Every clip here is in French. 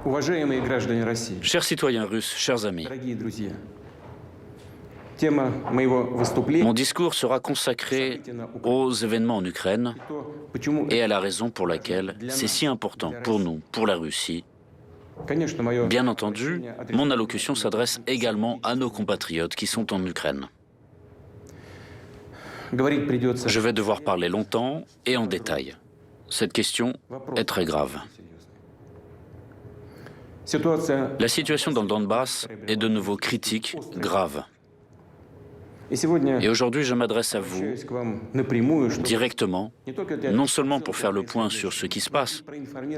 Уважаемые граждане России, Chers citoyens russes, chers amis, дорогие друзья, тема моего выступления mon discours sera consacré aux événements en Ukraine и то, почему, et à la raison pour laquelle c'est si important pour nous, pour la Russie. конечно, мое Bien entendu, mon allocution s'adresse également à nos compatriotes qui sont en Ukraine. говорить придется. Je vais devoir parler longtemps et en détail. Cette question est très grave. Ситуация. La situation dans le Donbass est de nouveau critique, grave. И сегодня Et aujourd'hui, je m'adresse à vous обращаюсь к вам напрямую, чтобы directement, не только для non seulement pour faire le point sur ce qui se passe,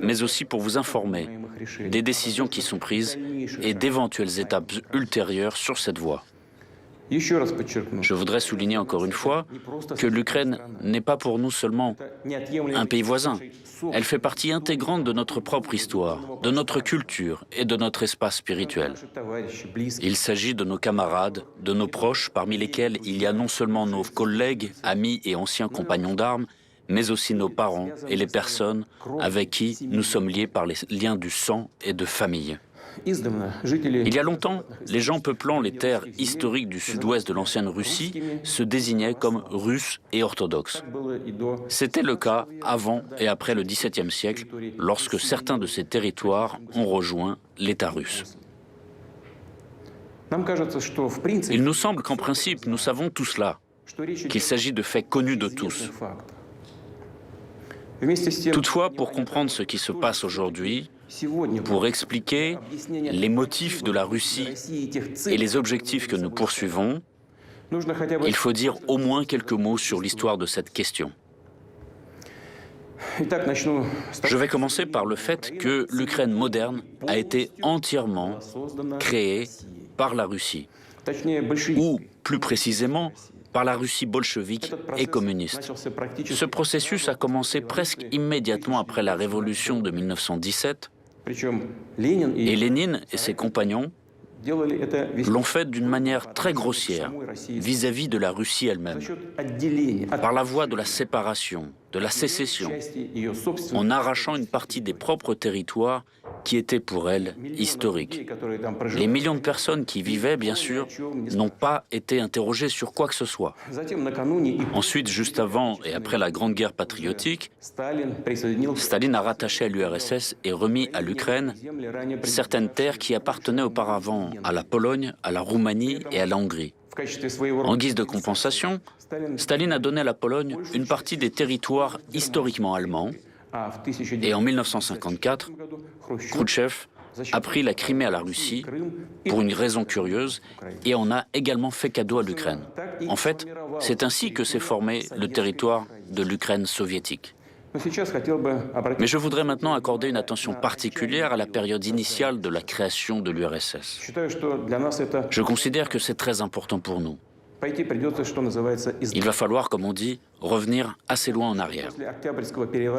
mais aussi pour vous informer des décisions qui sont prises et d'éventuelles étapes ultérieures sur cette voie. Еще раз подчеркну, Je voudrais souligner encore une fois que l'Ukraine n'est pas pour nous seulement un pays voisin. Elle fait partie intégrante de notre propre histoire, de notre culture et de notre espace spirituel. Il s'agit de nos camarades, de nos proches, parmi lesquels il y a non seulement nos collègues, amis et anciens compagnons d'armes, mais aussi nos parents et les personnes avec qui nous sommes liés par les liens du sang et de famille. Il y a longtemps, les gens peuplant les terres historiques du sud-ouest de l'ancienne Russie se désignaient comme Russes et orthodoxes. C'était le cas avant et après le XVIIe siècle, lorsque certains de ces territoires ont rejoint l'État russe. Il nous semble qu'en principe, nous savons tout cela, qu'il s'agit de faits connus de tous. Toutefois, pour comprendre ce qui se passe aujourd'hui, pour expliquer les motifs de la Russie et les objectifs que nous poursuivons, il faut dire au moins quelques mots sur l'histoire de cette question. Je vais commencer par le fait que l'Ukraine moderne a été entièrement créée par la Russie, ou plus précisément par la Russie bolchevique et communiste. Ce processus a commencé presque immédiatement après la révolution de 1917, et Lénine et ses compagnons l'ont fait d'une manière très grossière vis-à-vis de la Russie elle-même, par la voie de la séparation, de la sécession, en arrachant une partie des propres territoires qui étaient pour elle historiques. Les millions de personnes qui y vivaient, bien sûr, n'ont pas été interrogées sur quoi que ce soit. Ensuite, juste avant et après la Grande Guerre patriotique, Staline a rattaché à l'URSS et remis à l'Ukraine certaines terres qui appartenaient auparavant à la Pologne, à la Roumanie et à la Hongrie. En guise de compensation, Staline a donné à la Pologne une partie des territoires historiquement allemands, et en 1954, Khrouchtchev a pris la Crimée à la Russie pour une raison curieuse et en a également fait cadeau à l'Ukraine. En fait, c'est ainsi que s'est formé le territoire de l'Ukraine soviétique. Mais je voudrais maintenant accorder une attention particulière à la période initiale de la création de l'URSS. Je considère que c'est très important pour nous. Il va falloir, comme on dit, revenir assez loin en arrière.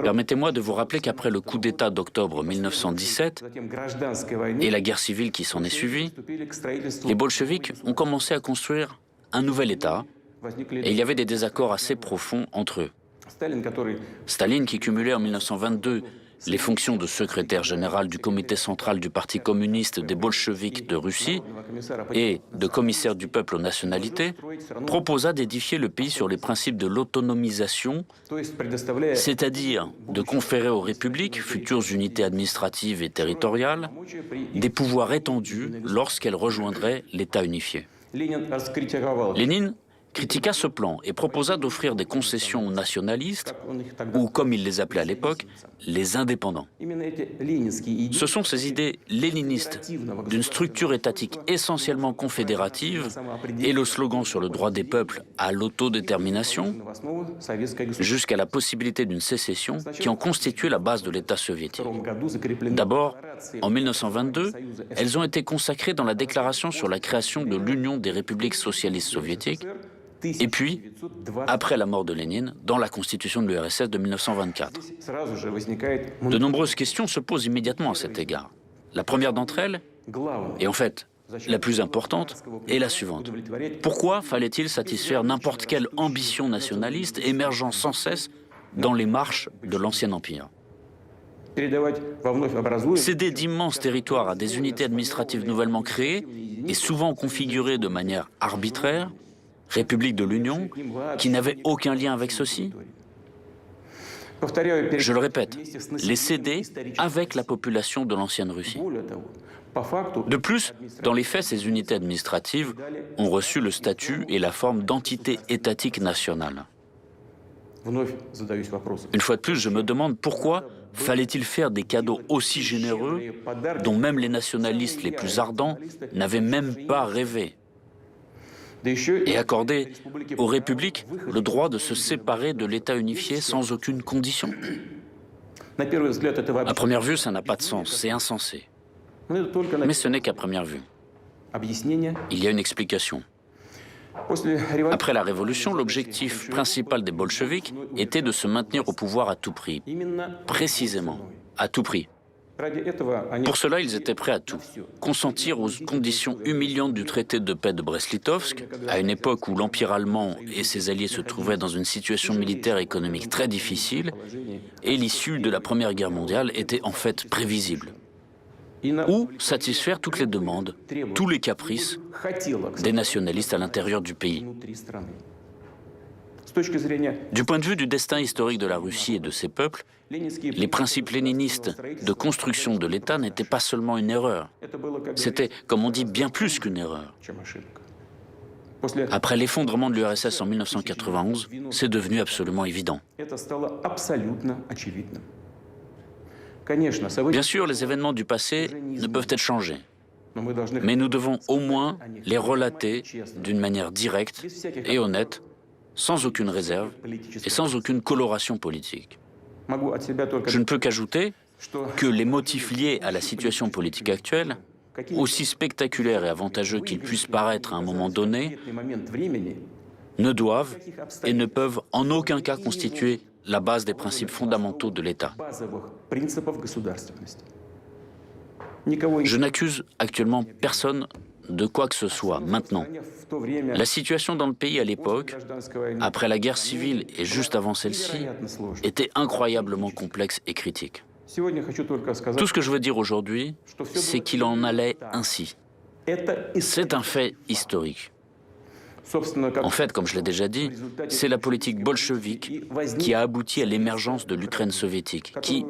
Permettez-moi de vous rappeler qu'après le coup d'État d'octobre 1917 et la guerre civile qui s'en est suivie, les bolcheviks ont commencé à construire un nouvel État et il y avait des désaccords assez profonds entre eux. Staline, qui cumulait en 1922 les fonctions de secrétaire général du comité central du Parti communiste des bolcheviks de Russie et de commissaire du peuple aux nationalités, proposa d'édifier le pays sur les principes de l'autonomisation, c'est-à-dire de conférer aux républiques, futures unités administratives et territoriales, des pouvoirs étendus lorsqu'elles rejoindraient l'État unifié. Lénine critiqua ce plan et proposa d'offrir des concessions aux nationalistes, ou comme il les appelait à l'époque, les indépendants. Ce sont ces idées léninistes d'une structure étatique essentiellement confédérative et le slogan sur le droit des peuples à l'autodétermination, jusqu'à la possibilité d'une sécession qui ont constitué la base de l'État soviétique. D'abord, en 1922, elles ont été consacrées dans la déclaration sur la création de l'Union des républiques socialistes soviétiques, et puis, après la mort de Lénine, dans la constitution de l'URSS de 1924. De nombreuses questions se posent immédiatement à cet égard. La première d'entre elles, et en fait la plus importante, est la suivante. Pourquoi fallait-il satisfaire n'importe quelle ambition nationaliste émergeant sans cesse dans les marches de l'ancien empire ? Céder d'immenses territoires à des unités administratives nouvellement créées et souvent configurées de manière arbitraire, République de l'Union, qui n'avaient aucun lien avec ceci. Je le répète, les céder avec la population de l'ancienne Russie. De plus, dans les faits, ces unités administratives ont reçu le statut et la forme d'entité étatique nationale. Une fois de plus, je me demande pourquoi fallait-il faire des cadeaux aussi généreux dont même les nationalistes les plus ardents n'avaient même pas rêvé, et accorder aux républiques le droit de se séparer de l'État unifié sans aucune condition. À première vue, ça n'a pas de sens, c'est insensé. Mais ce n'est qu'à première vue. Il y a une explication. Après la Révolution, l'objectif principal des bolcheviks était de se maintenir au pouvoir à tout prix. Précisément, à tout prix. Pour cela, ils étaient prêts à tout. Consentir aux conditions humiliantes du traité de paix de Brest-Litovsk, à une époque où l'Empire allemand et ses alliés se trouvaient dans une situation militaire et économique très difficile, et l'issue de la Première Guerre mondiale était en fait prévisible. Ou satisfaire toutes les demandes, tous les caprices des nationalistes à l'intérieur du pays. Du point de vue du destin historique de la Russie et de ses peuples, les principes léninistes de construction de l'État n'étaient pas seulement une erreur. C'était, comme on dit, bien plus qu'une erreur. Après l'effondrement de l'URSS en 1991, c'est devenu absolument évident. Bien sûr, les événements du passé ne peuvent être changés, mais nous devons au moins les relater d'une manière directe et honnête, sans aucune réserve et sans aucune coloration politique. Je ne peux qu'ajouter que les motifs liés à la situation politique actuelle, aussi spectaculaires et avantageux qu'ils puissent paraître à un moment donné, ne doivent et ne peuvent en aucun cas constituer la base des principes fondamentaux de l'État. Je n'accuse actuellement personne de quoi que ce soit maintenant. La situation dans le pays à l'époque, après la guerre civile et juste avant celle-ci, était incroyablement complexe et critique. Tout ce que je veux dire aujourd'hui, c'est qu'il en allait ainsi. C'est un fait historique. En fait, comme je l'ai déjà dit, c'est la politique bolchevique qui a abouti à l'émergence de l'Ukraine soviétique, qui,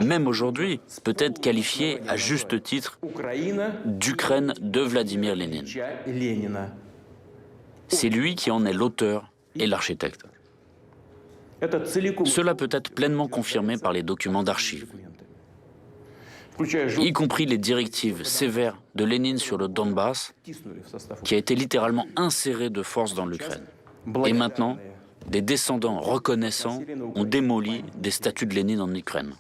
même aujourd'hui, peut être qualifiée à juste titre d'Ukraine de Vladimir Lénine. C'est lui qui en est l'auteur et l'architecte. Cela peut être pleinement confirmé par les documents d'archives, y compris les directives sévères de Lénine sur le Donbass, qui a été littéralement inséré de force dans l'Ukraine. Et maintenant, des descendants reconnaissants ont démoli des statues de Lénine en Ukraine.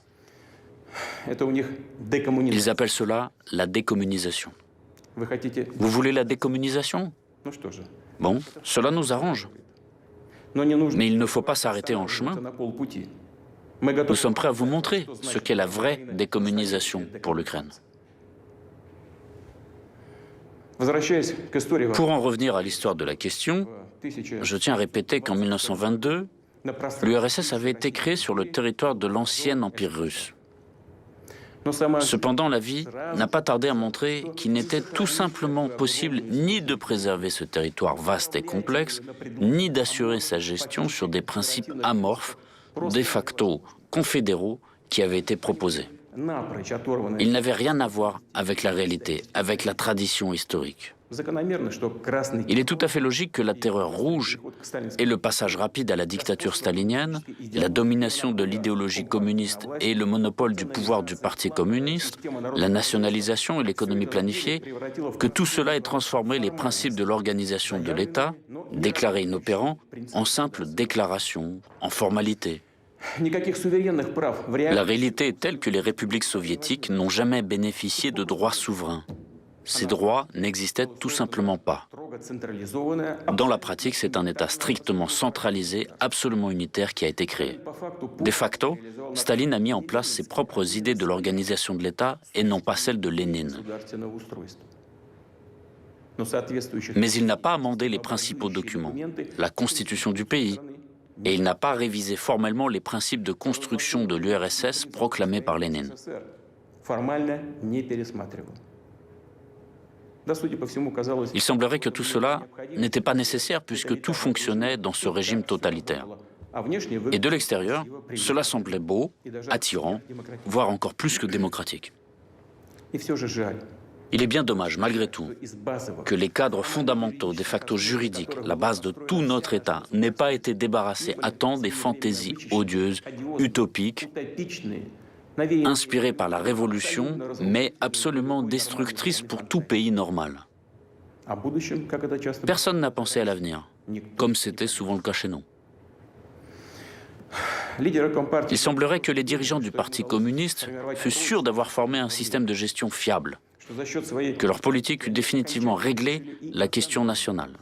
Ils appellent cela la décommunisation. Vous voulez la décommunisation? Bon, cela nous arrange. Mais il ne faut pas s'arrêter en chemin. Nous sommes prêts à vous montrer ce qu'est la vraie décommunisation pour l'Ukraine. Pour en revenir à l'histoire de la question, je tiens à répéter qu'en 1922, l'URSS avait été créée sur le territoire de l'ancien empire russe. Cependant, la vie n'a pas tardé à montrer qu'il n'était tout simplement possible ni de préserver ce territoire vaste et complexe, ni d'assurer sa gestion sur des principes amorphes, de facto confédéraux, qui avaient été proposés. Ils n'avaient rien à voir avec la réalité, avec la tradition historique. Il est tout à fait logique que la terreur rouge et le passage rapide à la dictature stalinienne, la domination de l'idéologie communiste et le monopole du pouvoir du Parti communiste, la nationalisation et l'économie planifiée, que tout cela ait transformé les principes de l'organisation de l'État, déclarés inopérants, en simples déclarations, en formalités. La réalité est telle que les républiques soviétiques n'ont jamais bénéficié de droits souverains. Ces droits n'existaient tout simplement pas. Dans la pratique, c'est un État strictement centralisé, absolument unitaire qui a été créé. De facto, Staline a mis en place ses propres idées de l'organisation de l'État et non pas celles de Lénine. Mais il n'a pas amendé les principaux documents, la constitution du pays, et il n'a pas révisé formellement les principes de construction de l'URSS proclamés par Lénine. Il semblerait que tout cela n'était pas nécessaire puisque tout fonctionnait dans ce régime totalitaire. Et de l'extérieur, cela semblait beau, attirant, voire encore plus que démocratique. Il est bien dommage, malgré tout, que les cadres fondamentaux, des factos juridiques, la base de tout notre État, n'aient pas été débarrassés à temps des fantaisies odieuses, utopiques, inspirées par la Révolution, mais absolument destructrices pour tout pays normal. Personne n'a pensé à l'avenir, comme c'était souvent le cas chez nous. Il semblerait que les dirigeants du Parti communiste fussent sûrs d'avoir formé un système de gestion fiable, que leur politique eût définitivement réglé la question nationale.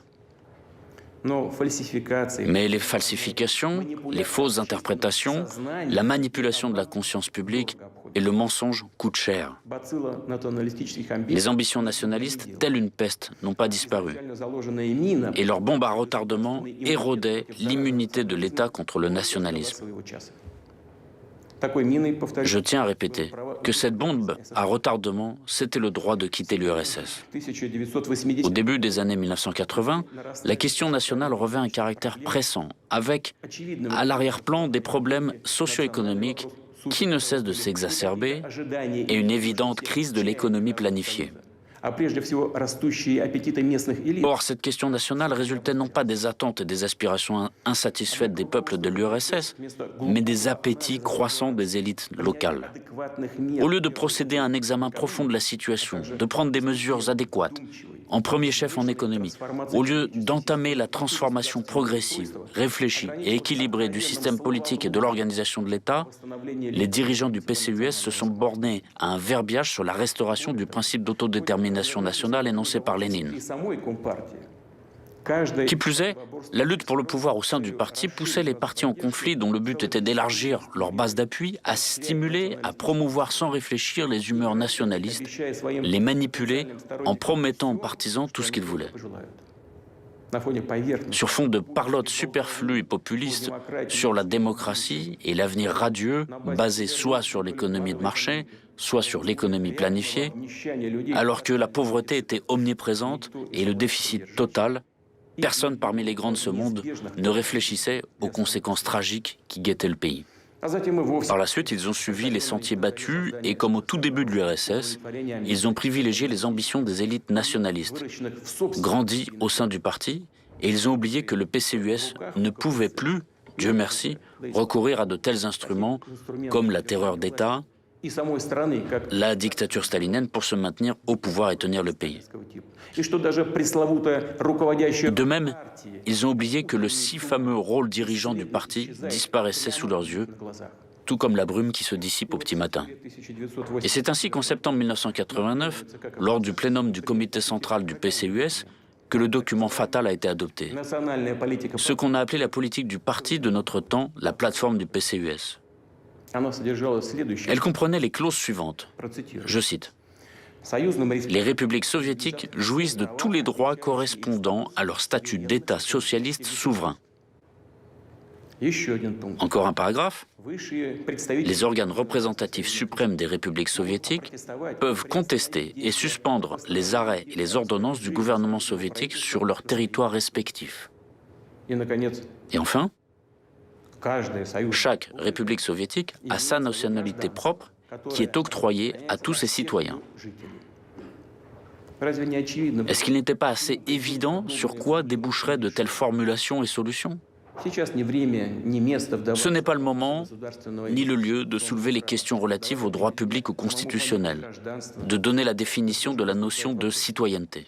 Mais les falsifications, les fausses interprétations, la manipulation de la conscience publique et le mensonge coûtent cher. Les ambitions nationalistes, telles une peste, n'ont pas disparu. Et leur bombe à retardement érodait l'immunité de l'État contre le nationalisme. Je tiens à répéter que cette bombe à retardement, c'était le droit de quitter l'URSS. Au début des années 1980, la question nationale revêt un caractère pressant, avec à l'arrière-plan des problèmes socio-économiques qui ne cessent de s'exacerber et une évidente crise de l'économie planifiée. Or, cette question nationale résultait non pas des attentes et des aspirations insatisfaites des peuples de l'URSS, mais des appétits croissants des élites locales. Au lieu de procéder à un examen profond de la situation, de prendre des mesures adéquates, en premier chef en économie, au lieu d'entamer la transformation progressive, réfléchie et équilibrée du système politique et de l'organisation de l'État, les dirigeants du PCUS se sont bornés à un verbiage sur la restauration du principe d'autodétermination nationale énoncé par Lénine. Qui plus est, la lutte pour le pouvoir au sein du parti poussait les partis en conflit dont le but était d'élargir leur base d'appui, à stimuler, à promouvoir sans réfléchir les humeurs nationalistes, les manipuler en promettant aux partisans tout ce qu'ils voulaient. Sur fond de parlotte superflue et populiste sur la démocratie et l'avenir radieux, basé soit sur l'économie de marché, soit sur l'économie planifiée, alors que la pauvreté était omniprésente et le déficit total, personne parmi les grands de ce monde ne réfléchissait aux conséquences tragiques qui guettaient le pays. Par la suite, ils ont suivi les sentiers battus et, comme au tout début de l'URSS, ils ont privilégié les ambitions des élites nationalistes, grandies au sein du parti, et ils ont oublié que le PCUS ne pouvait plus, Dieu merci, recourir à de tels instruments comme la terreur d'État, la dictature stalinienne pour se maintenir au pouvoir et tenir le pays. De même, ils ont oublié que le si fameux rôle dirigeant du parti disparaissait sous leurs yeux, tout comme la brume qui se dissipe au petit matin. Et c'est ainsi qu'en septembre 1989, lors du plénum du comité central du PCUS, que le document fatal a été adopté. Ce qu'on a appelé la politique du parti de notre temps, la plateforme du PCUS. Elle comprenait les clauses suivantes. Je cite. Les républiques soviétiques jouissent de tous les droits correspondant à leur statut d'État socialiste souverain. Encore un paragraphe. Les organes représentatifs suprêmes des républiques soviétiques peuvent contester et suspendre les arrêts et les ordonnances du gouvernement soviétique sur leur territoire respectif. Et enfin, chaque république soviétique a sa nationalité propre qui est octroyée à tous ses citoyens. Est-ce qu'il n'était pas assez évident sur quoi déboucheraient de telles formulations et solutions ? Ce n'est pas le moment ni le lieu de soulever les questions relatives aux droits publics ou constitutionnels, de donner la définition de la notion de citoyenneté.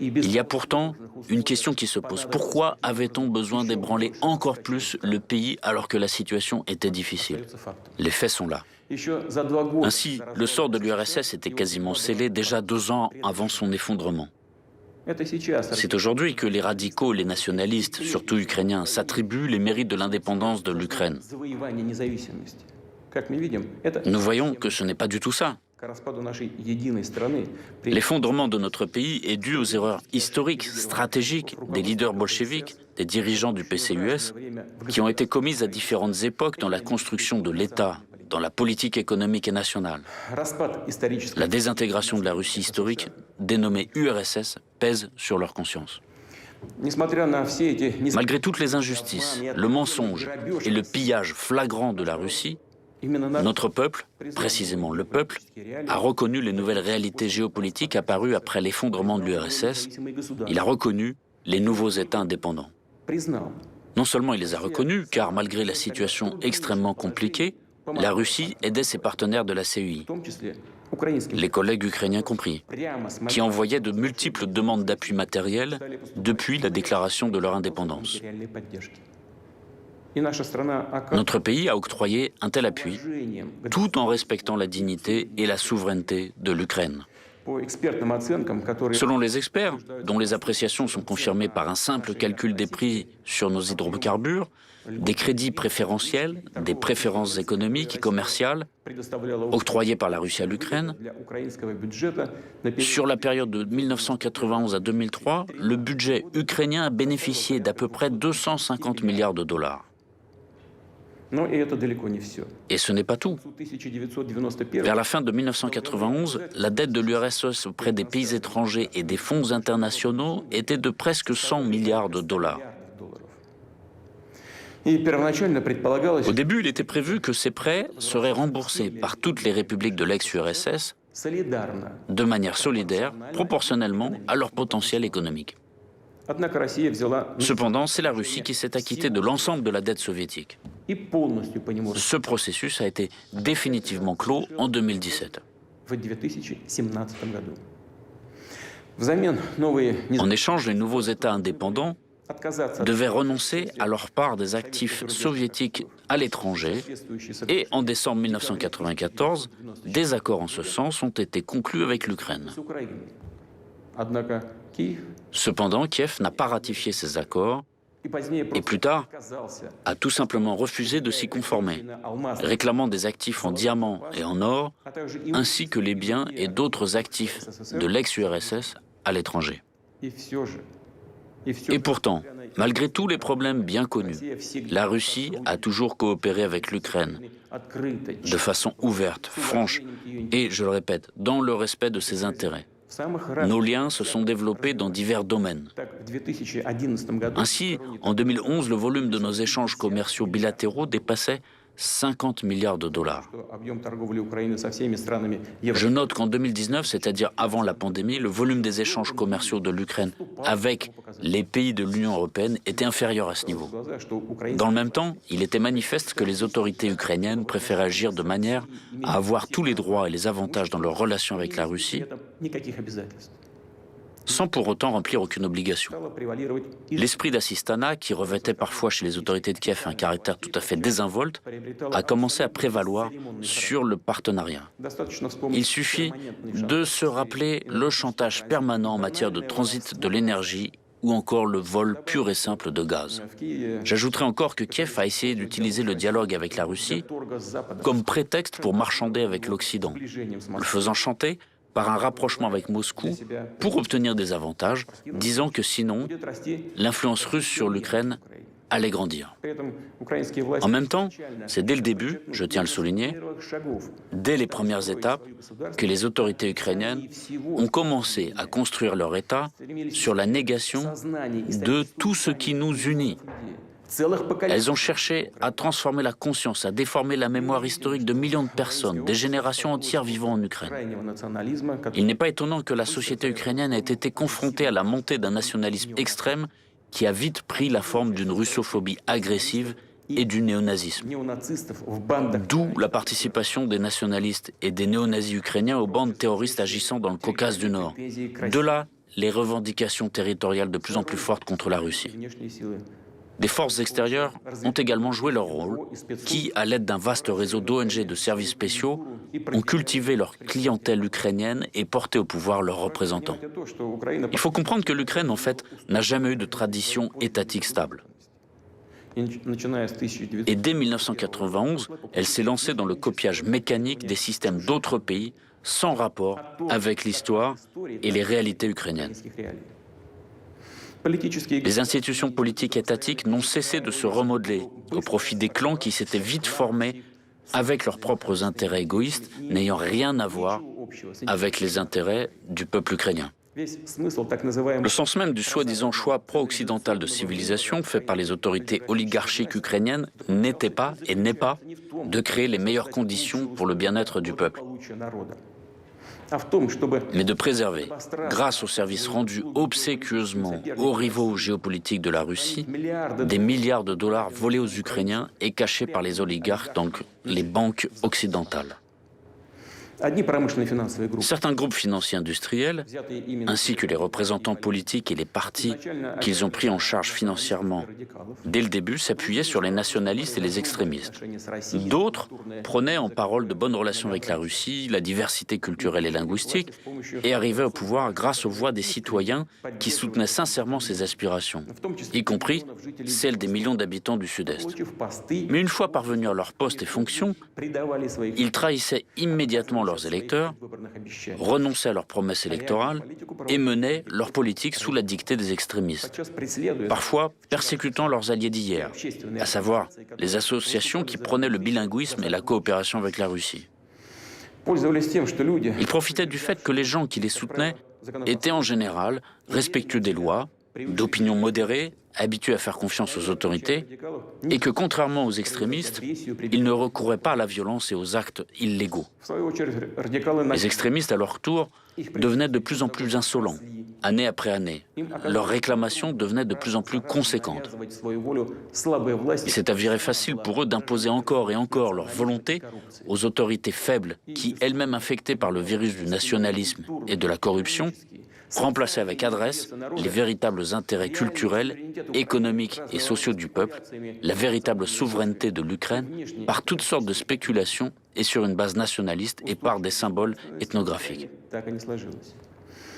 Il y a pourtant une question qui se pose. Pourquoi avait-on besoin d'ébranler encore plus le pays alors que la situation était difficile ? Les faits sont là. Ainsi, le sort de l'URSS était quasiment scellé déjà 2 ans avant son effondrement. C'est aujourd'hui que les radicaux et les nationalistes, surtout ukrainiens, s'attribuent les mérites de l'indépendance de l'Ukraine. Nous voyons que ce n'est pas du tout ça. L'effondrement de notre pays est dû aux erreurs historiques, stratégiques des leaders bolcheviques, des dirigeants du PCUS, qui ont été commises à différentes époques dans la construction de l'État, dans la politique économique et nationale. La désintégration de la Russie historique, dénommée URSS, pèse sur leur conscience. Malgré toutes les injustices, le mensonge et le pillage flagrant de la Russie, notre peuple, précisément le peuple, a reconnu les nouvelles réalités géopolitiques apparues après l'effondrement de l'URSS. Il a reconnu les nouveaux États indépendants. Non seulement il les a reconnus, car malgré la situation extrêmement compliquée, la Russie aidait ses partenaires de la CEI, les collègues ukrainiens compris, qui envoyaient de multiples demandes d'appui matériel depuis la déclaration de leur indépendance. Notre pays a octroyé un tel appui, tout en respectant la dignité et la souveraineté de l'Ukraine. Selon les experts, dont les appréciations sont confirmées par un simple calcul des prix sur nos hydrocarbures, des crédits préférentiels, des préférences économiques et commerciales octroyés par la Russie à l'Ukraine, sur la période de 1991 à 2003, le budget ukrainien a bénéficié d'à peu près 250 milliards de dollars. Et ce n'est pas tout. Vers la fin de 1991, la dette de l'URSS auprès des pays étrangers et des fonds internationaux était de presque 100 milliards de dollars. Au début, il était prévu que ces prêts seraient remboursés par toutes les républiques de l'ex-URSS de manière solidaire, proportionnellement à leur potentiel économique. Cependant, c'est la Russie qui s'est acquittée de l'ensemble de la dette soviétique. Ce processus a été définitivement clos en 2017. En échange, les nouveaux États indépendants devaient renoncer à leur part des actifs soviétiques à l'étranger et en décembre 1994, des accords en ce sens ont été conclus avec l'Ukraine. Cependant, Kiev n'a pas ratifié ces accords et plus tard a tout simplement refusé de s'y conformer, réclamant des actifs en diamants et en or, ainsi que les biens et d'autres actifs de l'ex-URSS à l'étranger. Et pourtant, malgré tous les problèmes bien connus, la Russie a toujours coopéré avec l'Ukraine de façon ouverte, franche et, je le répète, dans le respect de ses intérêts. Nos liens se sont développés dans divers domaines. Ainsi, en 2011, le volume de nos échanges commerciaux bilatéraux dépassait 50 milliards de dollars. Je note qu'en 2019, c'est-à-dire avant la pandémie, le volume des échanges commerciaux de l'Ukraine avec les pays de l'Union européenne était inférieur à ce niveau. Dans le même temps, il était manifeste que les autorités ukrainiennes préféraient agir de manière à avoir tous les droits et les avantages dans leurs relations avec la Russie, sans pour autant remplir aucune obligation. L'esprit d'assistanat, qui revêtait parfois chez les autorités de Kiev un caractère tout à fait désinvolte, a commencé à prévaloir sur le partenariat. Il suffit de se rappeler le chantage permanent en matière de transit de l'énergie ou encore le vol pur et simple de gaz. J'ajouterai encore que Kiev a essayé d'utiliser le dialogue avec la Russie comme prétexte pour marchander avec l'Occident, le faisant chanter par un rapprochement avec Moscou pour obtenir des avantages, disant que sinon, l'influence russe sur l'Ukraine allait grandir. En même temps, c'est dès le début, je tiens à le souligner, dès les premières étapes, que les autorités ukrainiennes ont commencé à construire leur État sur la négation de tout ce qui nous unit. Elles ont cherché à transformer la conscience, à déformer la mémoire historique de millions de personnes, des générations entières vivant en Ukraine. Il n'est pas étonnant que la société ukrainienne ait été confrontée à la montée d'un nationalisme extrême qui a vite pris la forme d'une russophobie agressive et du néonazisme. D'où la participation des nationalistes et des néonazis ukrainiens aux bandes terroristes agissant dans le Caucase du Nord. De là, les revendications territoriales de plus en plus fortes contre la Russie. Des forces extérieures ont également joué leur rôle, qui, à l'aide d'un vaste réseau d'ONG de services spéciaux, ont cultivé leur clientèle ukrainienne et porté au pouvoir leurs représentants. Il faut comprendre que l'Ukraine, en fait, n'a jamais eu de tradition étatique stable. Et dès 1991, elle s'est lancée dans le copiage mécanique des systèmes d'autres pays, sans rapport avec l'histoire et les réalités ukrainiennes. Les institutions politiques étatiques n'ont cessé de se remodeler au profit des clans qui s'étaient vite formés avec leurs propres intérêts égoïstes, n'ayant rien à voir avec les intérêts du peuple ukrainien. Le sens même du soi-disant choix pro-occidental de civilisation fait par les autorités oligarchiques ukrainiennes n'était pas et n'est pas de créer les meilleures conditions pour le bien-être du peuple, mais de préserver, grâce aux services rendus obséquieusement aux rivaux géopolitiques de la Russie, des milliards de dollars volés aux Ukrainiens et cachés par les oligarques dans les banques occidentales. Certains groupes financiers industriels, ainsi que les représentants politiques et les partis qu'ils ont pris en charge financièrement dès le début, s'appuyaient sur les nationalistes et les extrémistes. D'autres prenaient en parole de bonnes relations avec la Russie, la diversité culturelle et linguistique, et arrivaient au pouvoir grâce aux voix des citoyens qui soutenaient sincèrement ces aspirations, y compris celles des millions d'habitants du Sud-Est. Mais une fois parvenus à leur poste et fonctions, ils trahissaient immédiatement leurs électeurs, renonçaient à leurs promesses électorales et menaient leur politique sous la dictée des extrémistes, parfois persécutant leurs alliés d'hier, à savoir les associations qui prônaient le bilinguisme et la coopération avec la Russie. Ils profitaient du fait que les gens qui les soutenaient étaient en général respectueux des lois, d'opinion modérée, habitués à faire confiance aux autorités, et que, contrairement aux extrémistes, ils ne recouraient pas à la violence et aux actes illégaux. Les extrémistes, à leur tour, devenaient de plus en plus insolents, année après année. Leurs réclamations devenaient de plus en plus conséquentes. Il s'est avéré facile pour eux d'imposer encore et encore leur volonté aux autorités faibles qui, elles-mêmes infectées par le virus du nationalisme et de la corruption, remplacer avec adresse les véritables intérêts culturels, économiques et sociaux du peuple, la véritable souveraineté de l'Ukraine, par toutes sortes de spéculations et sur une base nationaliste et par des symboles ethnographiques.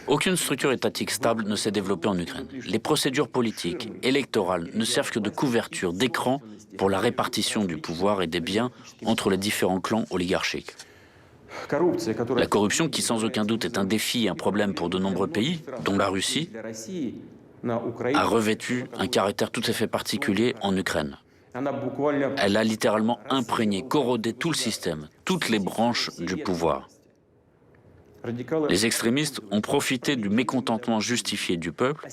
Aucune structure étatique stable ne s'est développée en Ukraine. Les procédures politiques, électorales, ne servent que de couverture, d'écran pour la répartition du pouvoir et des biens entre les différents clans oligarchiques. La corruption, qui sans aucun doute est un défi et un problème pour de nombreux pays, dont la Russie, a revêtu un caractère tout à fait particulier en Ukraine. Elle a littéralement imprégné, corrodé tout le système, toutes les branches du pouvoir. Les extrémistes ont profité du mécontentement justifié du peuple,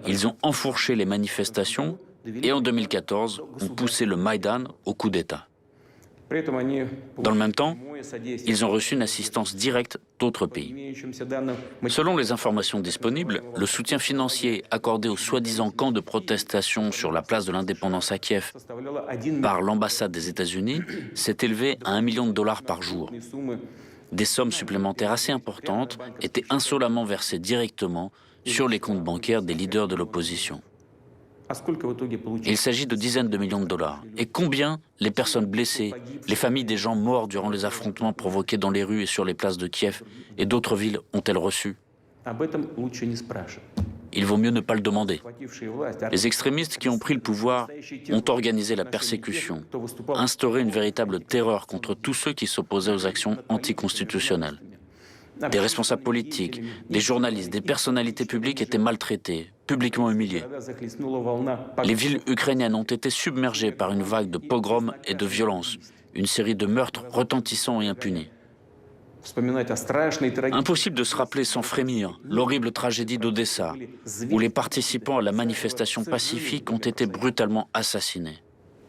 ils ont enfourché les manifestations et en 2014 ont poussé le Maïdan au coup d'État. Dans le même temps, ils ont reçu une assistance directe d'autres pays. Selon les informations disponibles, le soutien financier accordé au soi-disant camp de protestation sur la place de l'Indépendance à Kiev par l'ambassade des États-Unis s'est élevé à $1 million par jour. Des sommes supplémentaires assez importantes étaient insolemment versées directement sur les comptes bancaires des leaders de l'opposition. Il s'agit de dizaines de millions de dollars. Et combien les personnes blessées, les familles des gens morts durant les affrontements provoqués dans les rues et sur les places de Kiev et d'autres villes ont-elles reçu? Il vaut mieux ne pas le demander. Les extrémistes qui ont pris le pouvoir ont organisé la persécution, instauré une véritable terreur contre tous ceux qui s'opposaient aux actions anticonstitutionnelles. Des responsables politiques, des journalistes, des personnalités publiques étaient maltraités, publiquement humiliés. Les villes ukrainiennes ont été submergées par une vague de pogroms et de violences, une série de meurtres retentissants et impunis. Impossible de se rappeler sans frémir l'horrible tragédie d'Odessa, où les participants à la manifestation pacifique ont été brutalement assassinés,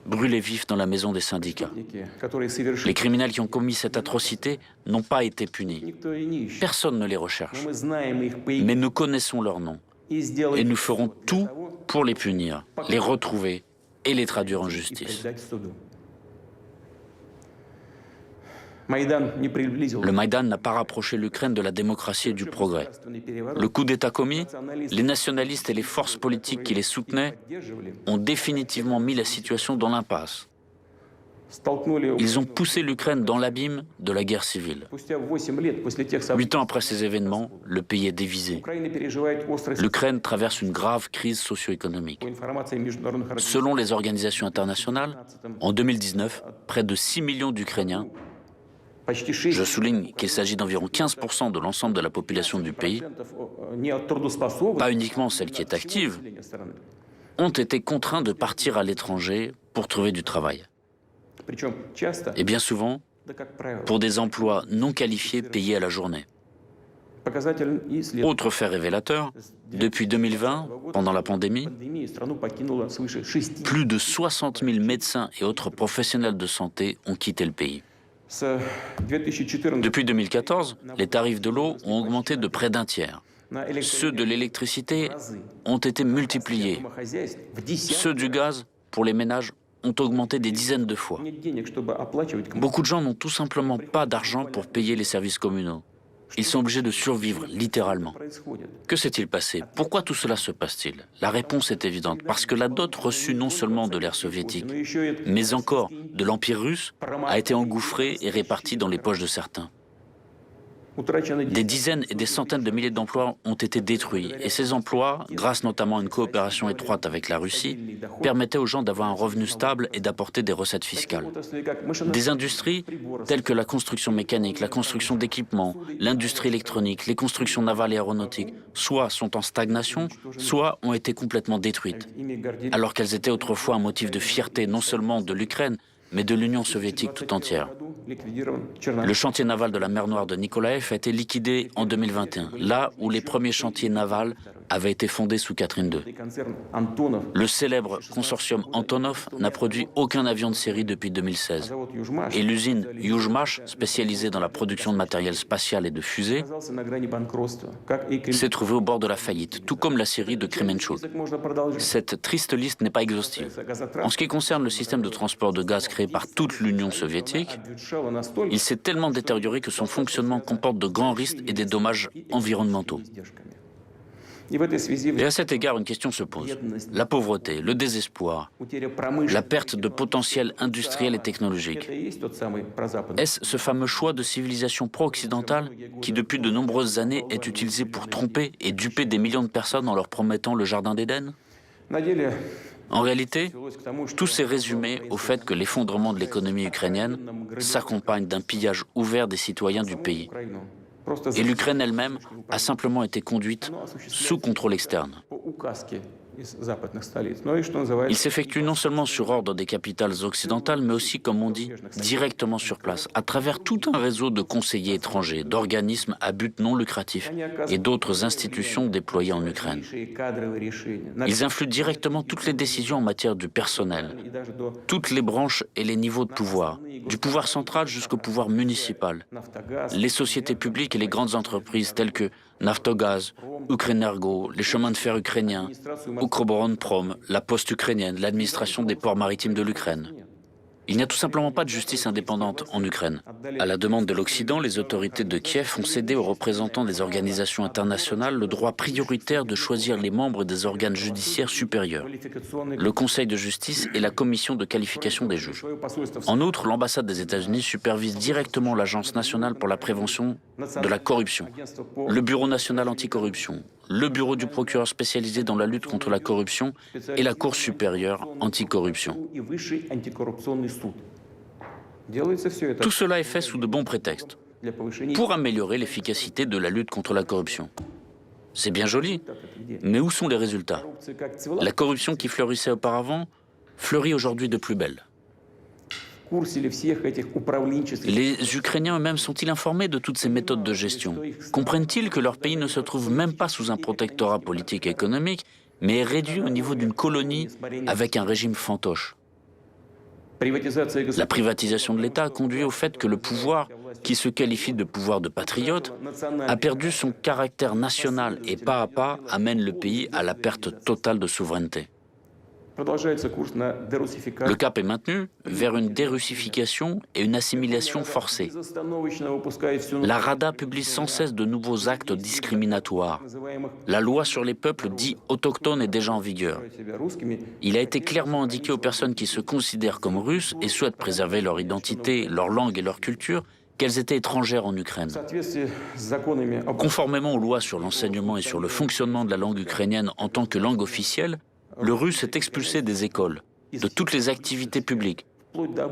brûlés vifs dans la maison des syndicats. Les criminels qui ont commis cette atrocité n'ont pas été punis. Personne ne les recherche. Mais nous connaissons leurs noms et nous ferons tout pour les punir, les retrouver et les traduire en justice. Le Maïdan n'a pas rapproché l'Ukraine de la démocratie et du progrès. Le coup d'État commis, les nationalistes et les forces politiques qui les soutenaient ont définitivement mis la situation dans l'impasse. Ils ont poussé l'Ukraine dans l'abîme de la guerre civile. 8 ans après ces événements, le pays est divisé. L'Ukraine traverse une grave crise socio-économique. Selon les organisations internationales, en 2019, près de 6 millions d'Ukrainiens Je souligne qu'il s'agit d'environ 15% de l'ensemble de la population du pays, pas uniquement celle qui est active, ont été contraints de partir à l'étranger pour trouver du travail. Et bien souvent, pour des emplois non qualifiés payés à la journée. Autre fait révélateur, depuis 2020, pendant la pandémie, plus de 60 000 médecins et autres professionnels de santé ont quitté le pays. Depuis 2014, les tarifs de l'eau ont augmenté de près d'un tiers. Ceux de l'électricité ont été multipliés. Ceux du gaz, pour les ménages, ont augmenté des dizaines de fois. Beaucoup de gens n'ont tout simplement pas d'argent pour payer les services communaux. Ils sont obligés de survivre, littéralement. Que s'est-il passé? Pourquoi tout cela se passe-t-il? La réponse est évidente, parce que la dot reçue non seulement de l'ère soviétique, mais encore de l'Empire russe, a été engouffrée et répartie dans les poches de certains. Des dizaines et des centaines de milliers d'emplois ont été détruits, et ces emplois, grâce notamment à une coopération étroite avec la Russie, permettaient aux gens d'avoir un revenu stable et d'apporter des recettes fiscales. Des industries telles que la construction mécanique, la construction d'équipements, l'industrie électronique, les constructions navales et aéronautiques, soit sont en stagnation, soit ont été complètement détruites, alors qu'elles étaient autrefois un motif de fierté non seulement de l'Ukraine, mais de l'Union soviétique tout entière. Le chantier naval de la mer Noire de Nikolaev a été liquidé en 2021, là où les premiers chantiers navals avaient été fondés sous Catherine II. Le célèbre consortium Antonov n'a produit aucun avion de série depuis 2016. Et l'usine Yuzhmash, spécialisée dans la production de matériel spatial et de fusées, s'est trouvée au bord de la faillite, tout comme la série de Kremenchuk. Cette triste liste n'est pas exhaustive. En ce qui concerne le système de transport de gaz créé par toute l'Union soviétique, il s'est tellement détérioré que son fonctionnement comporte de grands risques et des dommages environnementaux. Et à cet égard, une question se pose. La pauvreté, le désespoir, la perte de potentiel industriel et technologique. Est-ce ce fameux choix de civilisation pro-occidentale qui, depuis de nombreuses années, est utilisé pour tromper et duper des millions de personnes en leur promettant le jardin d'Éden? En réalité, tout s'est résumé au fait que l'effondrement de l'économie ukrainienne s'accompagne d'un pillage ouvert des citoyens du pays. Et l'Ukraine elle-même a simplement été conduite sous contrôle externe. Il s'effectue non seulement sur ordre des capitales occidentales, mais aussi, comme on dit, directement sur place, à travers tout un réseau de conseillers étrangers, d'organismes à but non lucratif et d'autres institutions déployées en Ukraine. Ils influent directement toutes les décisions en matière du personnel, toutes les branches et les niveaux de pouvoir, du pouvoir central jusqu'au pouvoir municipal, les sociétés publiques et les grandes entreprises telles que Naftogaz, Ukrenergo, les chemins de fer ukrainiens, Ukroboronprom, la poste ukrainienne, l'administration des ports maritimes de l'Ukraine. Il n'y a tout simplement pas de justice indépendante en Ukraine. À la demande de l'Occident, les autorités de Kiev ont cédé aux représentants des organisations internationales le droit prioritaire de choisir les membres des organes judiciaires supérieurs, le Conseil de justice et la Commission de qualification des juges. En outre, l'ambassade des États-Unis supervise directement l'Agence nationale pour la prévention de la corruption, le Bureau national anticorruption, le Bureau du procureur spécialisé dans la lutte contre la corruption et la Cour supérieure anticorruption. Tout cela est fait sous de bons prétextes, pour améliorer l'efficacité de la lutte contre la corruption. C'est bien joli, mais où sont les résultats? La corruption qui fleurissait auparavant fleurit aujourd'hui de plus belle. Les Ukrainiens eux-mêmes sont-ils informés de toutes ces méthodes de gestion? Comprennent-ils que leur pays ne se trouve même pas sous un protectorat politique et économique, mais est réduit au niveau d'une colonie avec un régime fantoche? La privatisation de l'État a conduit au fait que le pouvoir, qui se qualifie de pouvoir de patriote, a perdu son caractère national et pas à pas amène le pays à la perte totale de souveraineté. Le cap est maintenu vers une dérussification et une assimilation forcée. La Rada publie sans cesse de nouveaux actes discriminatoires. La loi sur les peuples dits autochtones est déjà en vigueur. Il a été clairement indiqué aux personnes qui se considèrent comme russes et souhaitent préserver leur identité, leur langue et leur culture qu'elles étaient étrangères en Ukraine. Conformément aux lois sur l'enseignement et sur le fonctionnement de la langue ukrainienne en tant que langue officielle, le russe est expulsé des écoles, de toutes les activités publiques,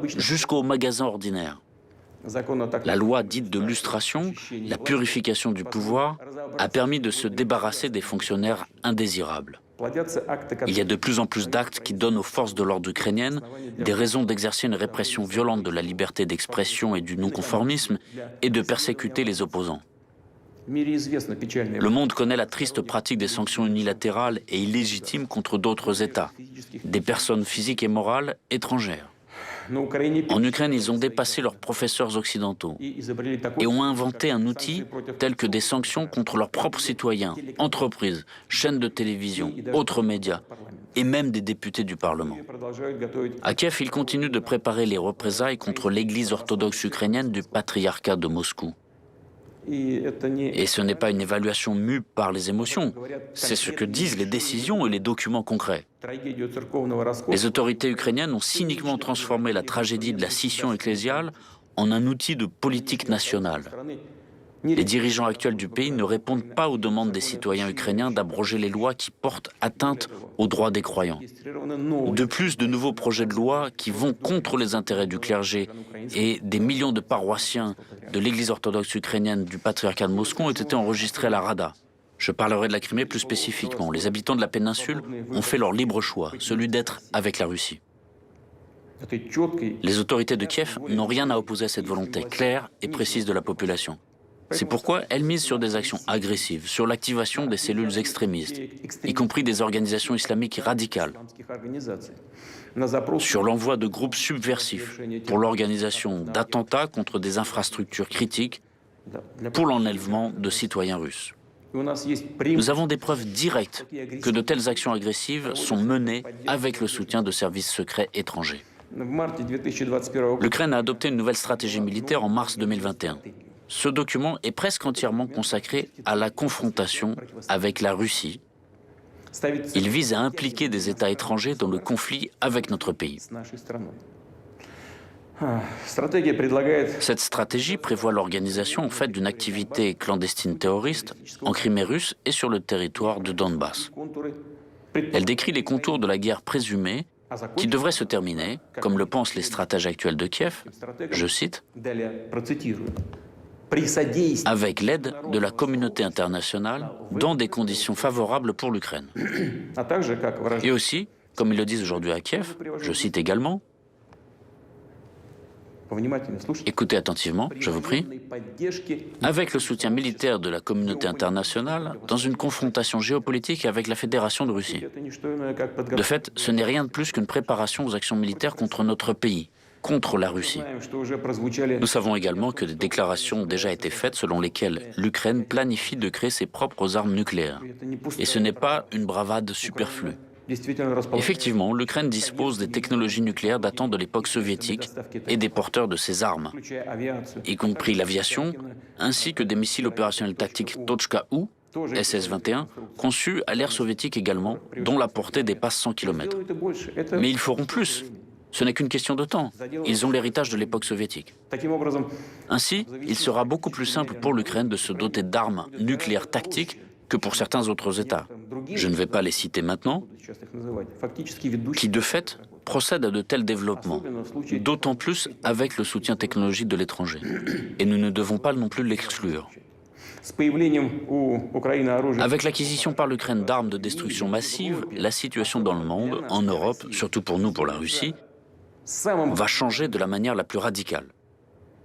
jusqu'aux magasins ordinaires. La loi dite de lustration, la purification du pouvoir, a permis de se débarrasser des fonctionnaires indésirables. Il y a de plus en plus d'actes qui donnent aux forces de l'ordre ukrainiennes des raisons d'exercer une répression violente de la liberté d'expression et du non-conformisme et de persécuter les opposants. Le monde connaît la triste pratique des sanctions unilatérales et illégitimes contre d'autres États, des personnes physiques et morales étrangères. En Ukraine, ils ont dépassé leurs professeurs occidentaux et ont inventé un outil tel que des sanctions contre leurs propres citoyens, entreprises, chaînes de télévision, autres médias et même des députés du Parlement. À Kiev, ils continuent de préparer les représailles contre l'Église orthodoxe ukrainienne du patriarcat de Moscou. Et ce n'est pas une évaluation mue par les émotions, c'est ce que disent les décisions et les documents concrets. Les autorités ukrainiennes ont cyniquement transformé la tragédie de la scission ecclésiale en un outil de politique nationale. Les dirigeants actuels du pays ne répondent pas aux demandes des citoyens ukrainiens d'abroger les lois qui portent atteinte aux droits des croyants. De plus, de nouveaux projets de loi qui vont contre les intérêts du clergé et des millions de paroissiens de l'Église orthodoxe ukrainienne du patriarcat de Moscou ont été enregistrés à la Rada. Je parlerai de la Crimée plus spécifiquement. Les habitants de la péninsule ont fait leur libre choix, celui d'être avec la Russie. Les autorités de Kiev n'ont rien à opposer à cette volonté claire et précise de la population. C'est pourquoi elles misent sur des actions agressives, sur l'activation des cellules extrémistes, y compris des organisations islamiques radicales, sur l'envoi de groupes subversifs pour l'organisation d'attentats contre des infrastructures critiques, pour l'enlèvement de citoyens russes. Nous avons des preuves directes que de telles actions agressives sont menées avec le soutien de services secrets étrangers. L'Ukraine a adopté une nouvelle stratégie militaire en mars 2021. Ce document est presque entièrement consacré à la confrontation avec la Russie. Il vise à impliquer des États étrangers dans le conflit avec notre pays. Cette stratégie prévoit l'organisation en fait d'une activité clandestine terroriste en Crimée russe et sur le territoire de Donbass. Elle décrit les contours de la guerre présumée qui devrait se terminer, comme le pensent les stratèges actuels de Kiev, je cite, avec l'aide de la communauté internationale dans des conditions favorables pour l'Ukraine. Et aussi, comme ils le disent aujourd'hui à Kiev, je cite également, écoutez attentivement, je vous prie, avec le soutien militaire de la communauté internationale dans une confrontation géopolitique avec la Fédération de Russie. De fait, ce n'est rien de plus qu'une préparation aux actions militaires contre notre pays, contre la Russie. Nous savons également que des déclarations ont déjà été faites selon lesquelles l'Ukraine planifie de créer ses propres armes nucléaires. Et ce n'est pas une bravade superflue. Effectivement, l'Ukraine dispose des technologies nucléaires datant de l'époque soviétique et des porteurs de ces armes, y compris l'aviation, ainsi que des missiles opérationnels tactiques Tochka-U, SS-21, conçus à l'ère soviétique également, dont la portée dépasse 100 km. Mais ils feront plus. Ce n'est qu'une question de temps. Ils ont l'héritage de l'époque soviétique. Ainsi, il sera beaucoup plus simple pour l'Ukraine de se doter d'armes nucléaires tactiques que pour certains autres États. Je ne vais pas les citer maintenant, qui de fait procèdent à de tels développements, d'autant plus avec le soutien technologique de l'étranger. Et nous ne devons pas non plus l'exclure. Avec l'acquisition par l'Ukraine d'armes de destruction massive, la situation dans le monde, en Europe, surtout pour nous, pour la Russie, va changer de la manière la plus radicale.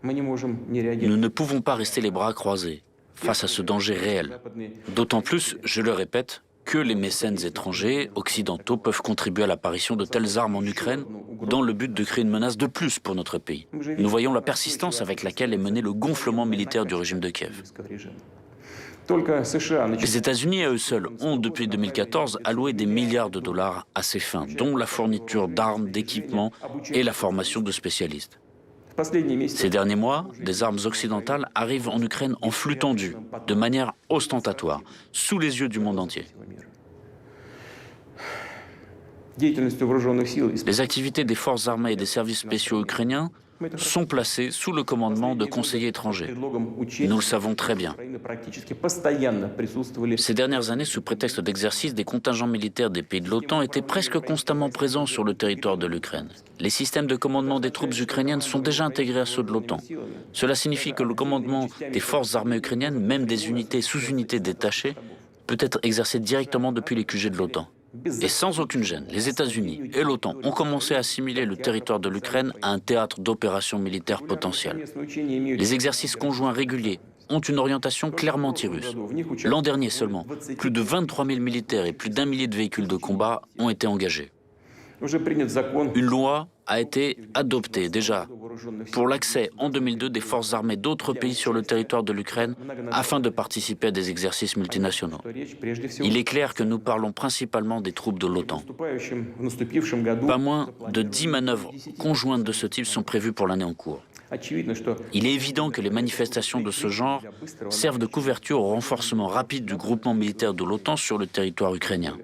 Nous ne pouvons pas rester les bras croisés face à ce danger réel. D'autant plus, je le répète, que les mécènes étrangers, occidentaux, peuvent contribuer à l'apparition de telles armes en Ukraine dans le but de créer une menace de plus pour notre pays. Nous voyons la persistance avec laquelle est mené le gonflement militaire du régime de Kiev. Les États-Unis à eux seuls ont, depuis 2014, alloué des milliards de dollars à ces fins, dont la fourniture d'armes, d'équipements et la formation de spécialistes. Ces derniers mois, des armes occidentales arrivent en Ukraine en flux tendu, de manière ostentatoire, sous les yeux du monde entier. Les activités des forces armées et des services spéciaux ukrainiens sont placés sous le commandement de conseillers étrangers. Nous le savons très bien. Ces dernières années, sous prétexte d'exercice, des contingents militaires des pays de l'OTAN étaient presque constamment présents sur le territoire de l'Ukraine. Les systèmes de commandement des troupes ukrainiennes sont déjà intégrés à ceux de l'OTAN. Cela signifie que le commandement des forces armées ukrainiennes, même des unités et sous-unités détachées, peut être exercé directement depuis les QG de l'OTAN. Et sans aucune gêne, les États-Unis et l'OTAN ont commencé à assimiler le territoire de l'Ukraine à un théâtre d'opérations militaires potentielles. Les exercices conjoints réguliers ont une orientation clairement anti-russe. L'an dernier seulement, plus de 23 000 militaires et plus d'1 millier de véhicules de combat ont été engagés. Une loi a été adoptée déjà pour l'accès en 2002 des forces armées d'autres pays sur le territoire de l'Ukraine afin de participer à des exercices multinationaux. Il est clair que nous parlons principalement des troupes de l'OTAN. Pas moins de 10 manœuvres conjointes de ce type sont prévues pour l'année en cours. Il est évident que les manifestations de ce genre servent de couverture au renforcement rapide du groupement militaire de l'OTAN sur le territoire ukrainien.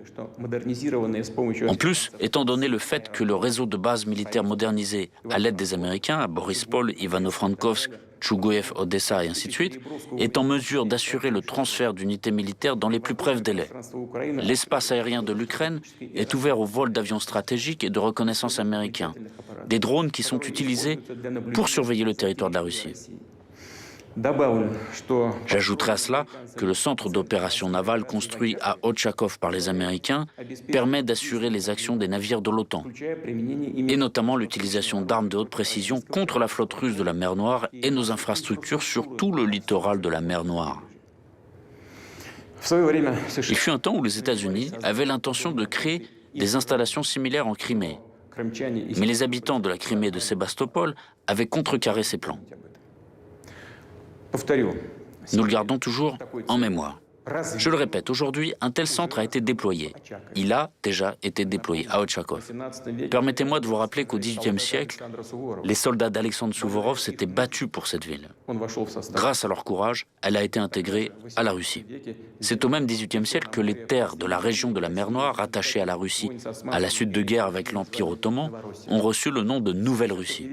En plus, étant donné le fait que le réseau de bases militaires modernisé à l'aide des Américains, à Borispol, Ivano-Frankovsk, Tchougoïev, Odessa et ainsi de suite, est en mesure d'assurer le transfert d'unités militaires dans les plus brefs délais. L'espace aérien de l'Ukraine est ouvert au vol d'avions stratégiques et de reconnaissance américains, des drones qui sont utilisés pour surveiller le territoire de la Russie. J'ajouterai à cela que le centre d'opération navale construit à Ochakov par les Américains permet d'assurer les actions des navires de l'OTAN, et notamment l'utilisation d'armes de haute précision contre la flotte russe de la mer Noire et nos infrastructures sur tout le littoral de la mer Noire. Il fut un temps où les États-Unis avaient l'intention de créer des installations similaires en Crimée, mais les habitants de la Crimée et de Sébastopol avaient contrecarré ces plans. Nous le gardons toujours en mémoire. Je le répète, aujourd'hui, un tel centre a été déployé. Il a déjà été déployé à Ochakov. Permettez-moi de vous rappeler qu'au XVIIIe siècle, les soldats d'Alexandre Souvorov s'étaient battus pour cette ville. Grâce à leur courage, elle a été intégrée à la Russie. C'est au même XVIIIe siècle que les terres de la région de la mer Noire, rattachées à la Russie à la suite de guerre avec l'Empire ottoman, ont reçu le nom de Nouvelle-Russie.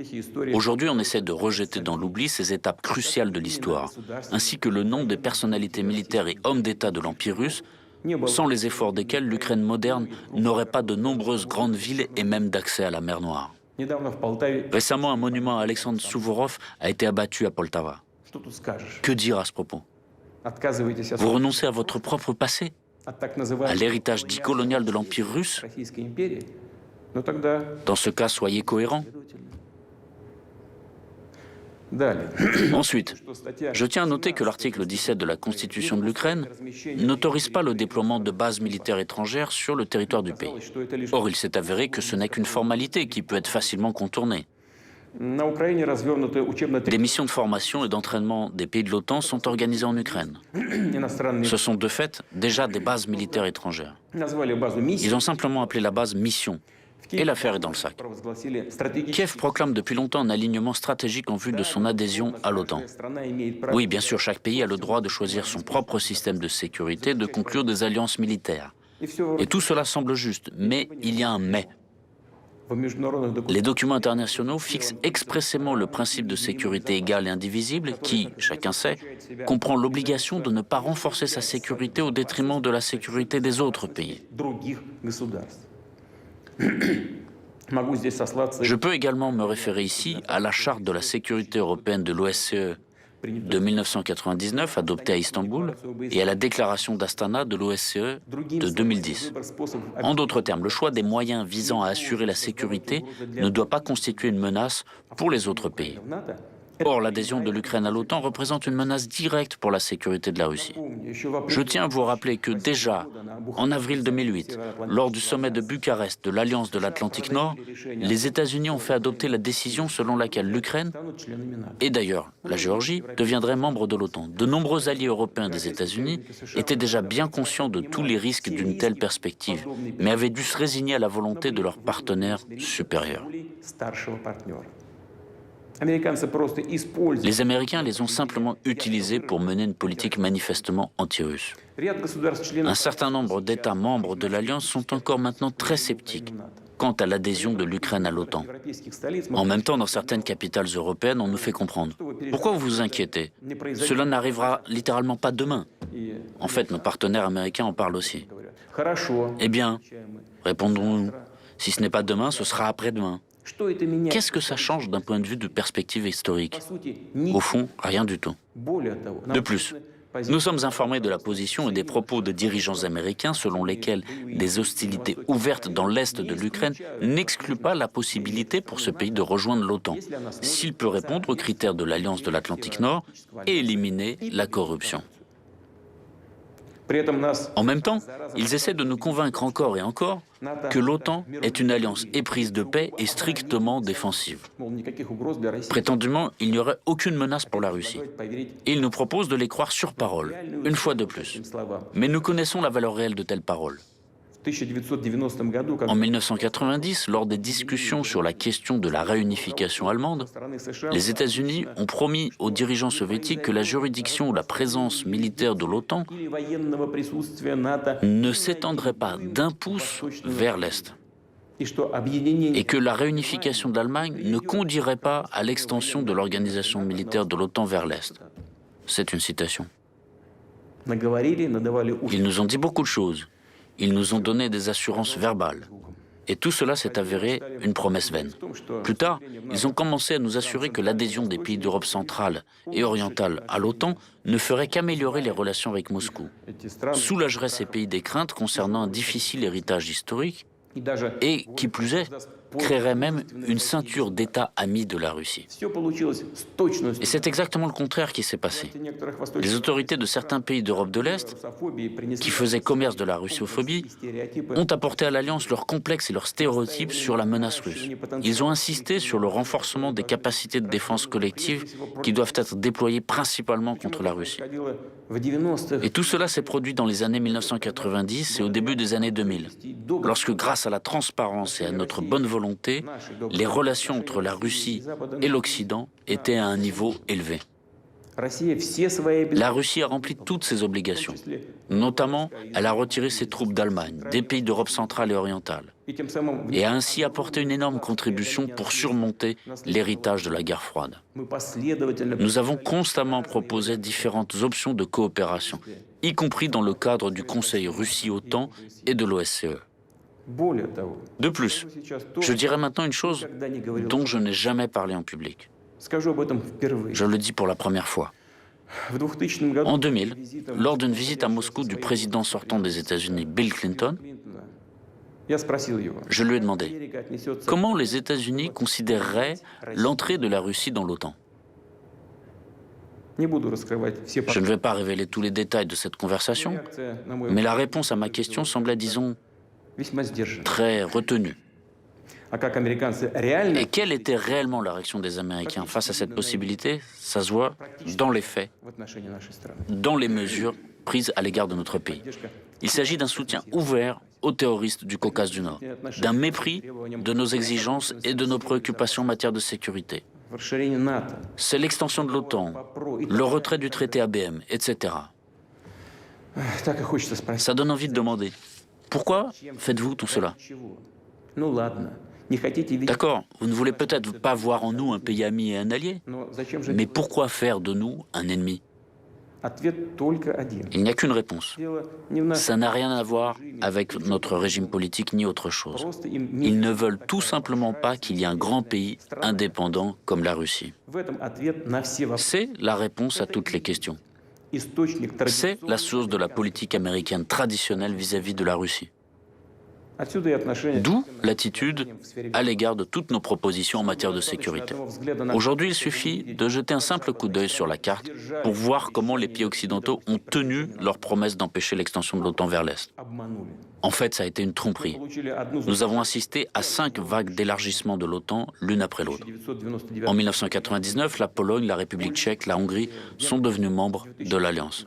Aujourd'hui, on essaie de rejeter dans l'oubli ces étapes cruciales de l'histoire, ainsi que le nom des personnalités militaires et hommes d'État de l'Empire russe, sans les efforts desquels l'Ukraine moderne n'aurait pas de nombreuses grandes villes et même d'accès à la mer Noire. Récemment, un monument à Alexandre Souvorov a été abattu à Poltava. Que dire à ce propos? Vous renoncez à votre propre passé, à l'héritage dit colonial de l'Empire russe? Dans ce cas, soyez cohérents. Ensuite, je tiens à noter que l'article 17 de la Constitution de l'Ukraine n'autorise pas le déploiement de bases militaires étrangères sur le territoire du pays. Or, il s'est avéré que ce n'est qu'une formalité qui peut être facilement contournée. Des missions de formation et d'entraînement des pays de l'OTAN sont organisées en Ukraine. Ce sont de fait déjà des bases militaires étrangères. Ils ont simplement appelé la base mission. Et l'affaire est dans le sac. Kiev proclame depuis longtemps un alignement stratégique en vue de son adhésion à l'OTAN. Oui, bien sûr, chaque pays a le droit de choisir son propre système de sécurité, de conclure des alliances militaires. Et tout cela semble juste, mais il y a un mais. Les documents internationaux fixent expressément le principe de sécurité égale et indivisible qui, chacun sait, comprend l'obligation de ne pas renforcer sa sécurité au détriment de la sécurité des autres pays. Je peux également me référer ici à la Charte de la sécurité européenne de l'OSCE de 1999, adoptée à Istanbul, et à la déclaration d'Astana de l'OSCE de 2010. En d'autres termes, le choix des moyens visant à assurer la sécurité ne doit pas constituer une menace pour les autres pays. Or, l'adhésion de l'Ukraine à l'OTAN représente une menace directe pour la sécurité de la Russie. Je tiens à vous rappeler que déjà, en avril 2008, lors du sommet de Bucarest de l'Alliance de l'Atlantique Nord, les États-Unis ont fait adopter la décision selon laquelle l'Ukraine, et d'ailleurs la Géorgie, deviendraient membres de l'OTAN. De nombreux alliés européens des États-Unis étaient déjà bien conscients de tous les risques d'une telle perspective, mais avaient dû se résigner à la volonté de leurs partenaires supérieurs. Les Américains les ont simplement utilisés pour mener une politique manifestement anti-russe. Un certain nombre d'États membres de l'Alliance sont encore maintenant très sceptiques. quant à l'adhésion de l'Ukraine à l'OTAN. En même temps, dans certaines capitales européennes, on nous fait comprendre. Pourquoi vous vous inquiétez? Cela n'arrivera littéralement pas demain. En fait, nos partenaires américains en parlent aussi. Eh bien, répondons-nous, si ce n'est pas demain, ce sera après-demain. Qu'est-ce que ça change d'un point de vue de perspective historique? Au fond, rien du tout. De plus, nous sommes informés de la position et des propos de dirigeants américains selon lesquels des hostilités ouvertes dans l'est de l'Ukraine n'excluent pas la possibilité pour ce pays de rejoindre l'OTAN, s'il peut répondre aux critères de l'Alliance de l'Atlantique Nord et éliminer la corruption. En même temps, ils essaient de nous convaincre encore et encore que l'OTAN est une alliance éprise de paix et strictement défensive. Prétendument, il n'y aurait aucune menace pour la Russie. Et ils nous proposent de les croire sur parole, une fois de plus. Mais nous connaissons la valeur réelle de telles paroles. En 1990, lors des discussions sur la question de la réunification allemande, les États-Unis ont promis aux dirigeants soviétiques que la juridiction ou la présence militaire de l'OTAN ne s'étendrait pas d'un pouce vers l'Est et que la réunification de l'Allemagne ne conduirait pas à l'extension de l'organisation militaire de l'OTAN vers l'Est. C'est une citation. Ils nous ont dit beaucoup de choses. Ils nous ont donné des assurances verbales. Et tout cela s'est avéré une promesse vaine. Plus tard, ils ont commencé à nous assurer que l'adhésion des pays d'Europe centrale et orientale à l'OTAN ne ferait qu'améliorer les relations avec Moscou, soulagerait ces pays des craintes concernant un difficile héritage historique et, qui plus est, créerait même une ceinture d'États amis de la Russie. Et c'est exactement le contraire qui s'est passé. Les autorités de certains pays d'Europe de l'Est, qui faisaient commerce de la russophobie, ont apporté à l'Alliance leurs complexes et leurs stéréotypes sur la menace russe. Ils ont insisté sur le renforcement des capacités de défense collective qui doivent être déployées principalement contre la Russie. Et tout cela s'est produit dans les années 1990 et au début des années 2000, lorsque, grâce à la transparence et à notre bonne volonté, les relations entre la Russie et l'Occident étaient à un niveau élevé. La Russie a rempli toutes ses obligations. Notamment, elle a retiré ses troupes d'Allemagne, des pays d'Europe centrale et orientale, et a ainsi apporté une énorme contribution pour surmonter l'héritage de la guerre froide. Nous avons constamment proposé différentes options de coopération, y compris dans le cadre du Conseil Russie-OTAN et de l'OSCE. De plus, je dirais maintenant une chose dont je n'ai jamais parlé en public. Je le dis pour la première fois. En 2000, lors d'une visite à Moscou du président sortant des États-Unis, Bill Clinton, je lui ai demandé comment les États-Unis considéreraient l'entrée de la Russie dans l'OTAN. Je ne vais pas révéler tous les détails de cette conversation, mais la réponse à ma question semblait, disons, très retenue. Et quelle était réellement la réaction des Américains face à cette possibilité? Ça se voit dans les faits, dans les mesures prises à l'égard de notre pays. Il s'agit d'un soutien ouvert aux terroristes du Caucase du Nord, d'un mépris de nos exigences et de nos préoccupations en matière de sécurité. C'est l'extension de l'OTAN, le retrait du traité ABM, etc. Ça donne envie de demander, pourquoi faites-vous tout cela? D'accord, vous ne voulez peut-être pas voir en nous un pays ami et un allié, mais pourquoi faire de nous un ennemi? Il n'y a qu'une réponse. Ça n'a rien à voir avec notre régime politique ni autre chose. Ils ne veulent tout simplement pas qu'il y ait un grand pays indépendant comme la Russie. C'est la réponse à toutes les questions. C'est la source de la politique américaine traditionnelle vis-à-vis de la Russie. D'où l'attitude à l'égard de toutes nos propositions en matière de sécurité. Aujourd'hui, il suffit de jeter un simple coup d'œil sur la carte pour voir comment les pays occidentaux ont tenu leur promesse d'empêcher l'extension de l'OTAN vers l'Est. En fait, ça a été une tromperie. Nous avons assisté à 5 vagues d'élargissement de l'OTAN, l'une après l'autre. En 1999, la Pologne, la République tchèque, la Hongrie sont devenus membres de l'Alliance.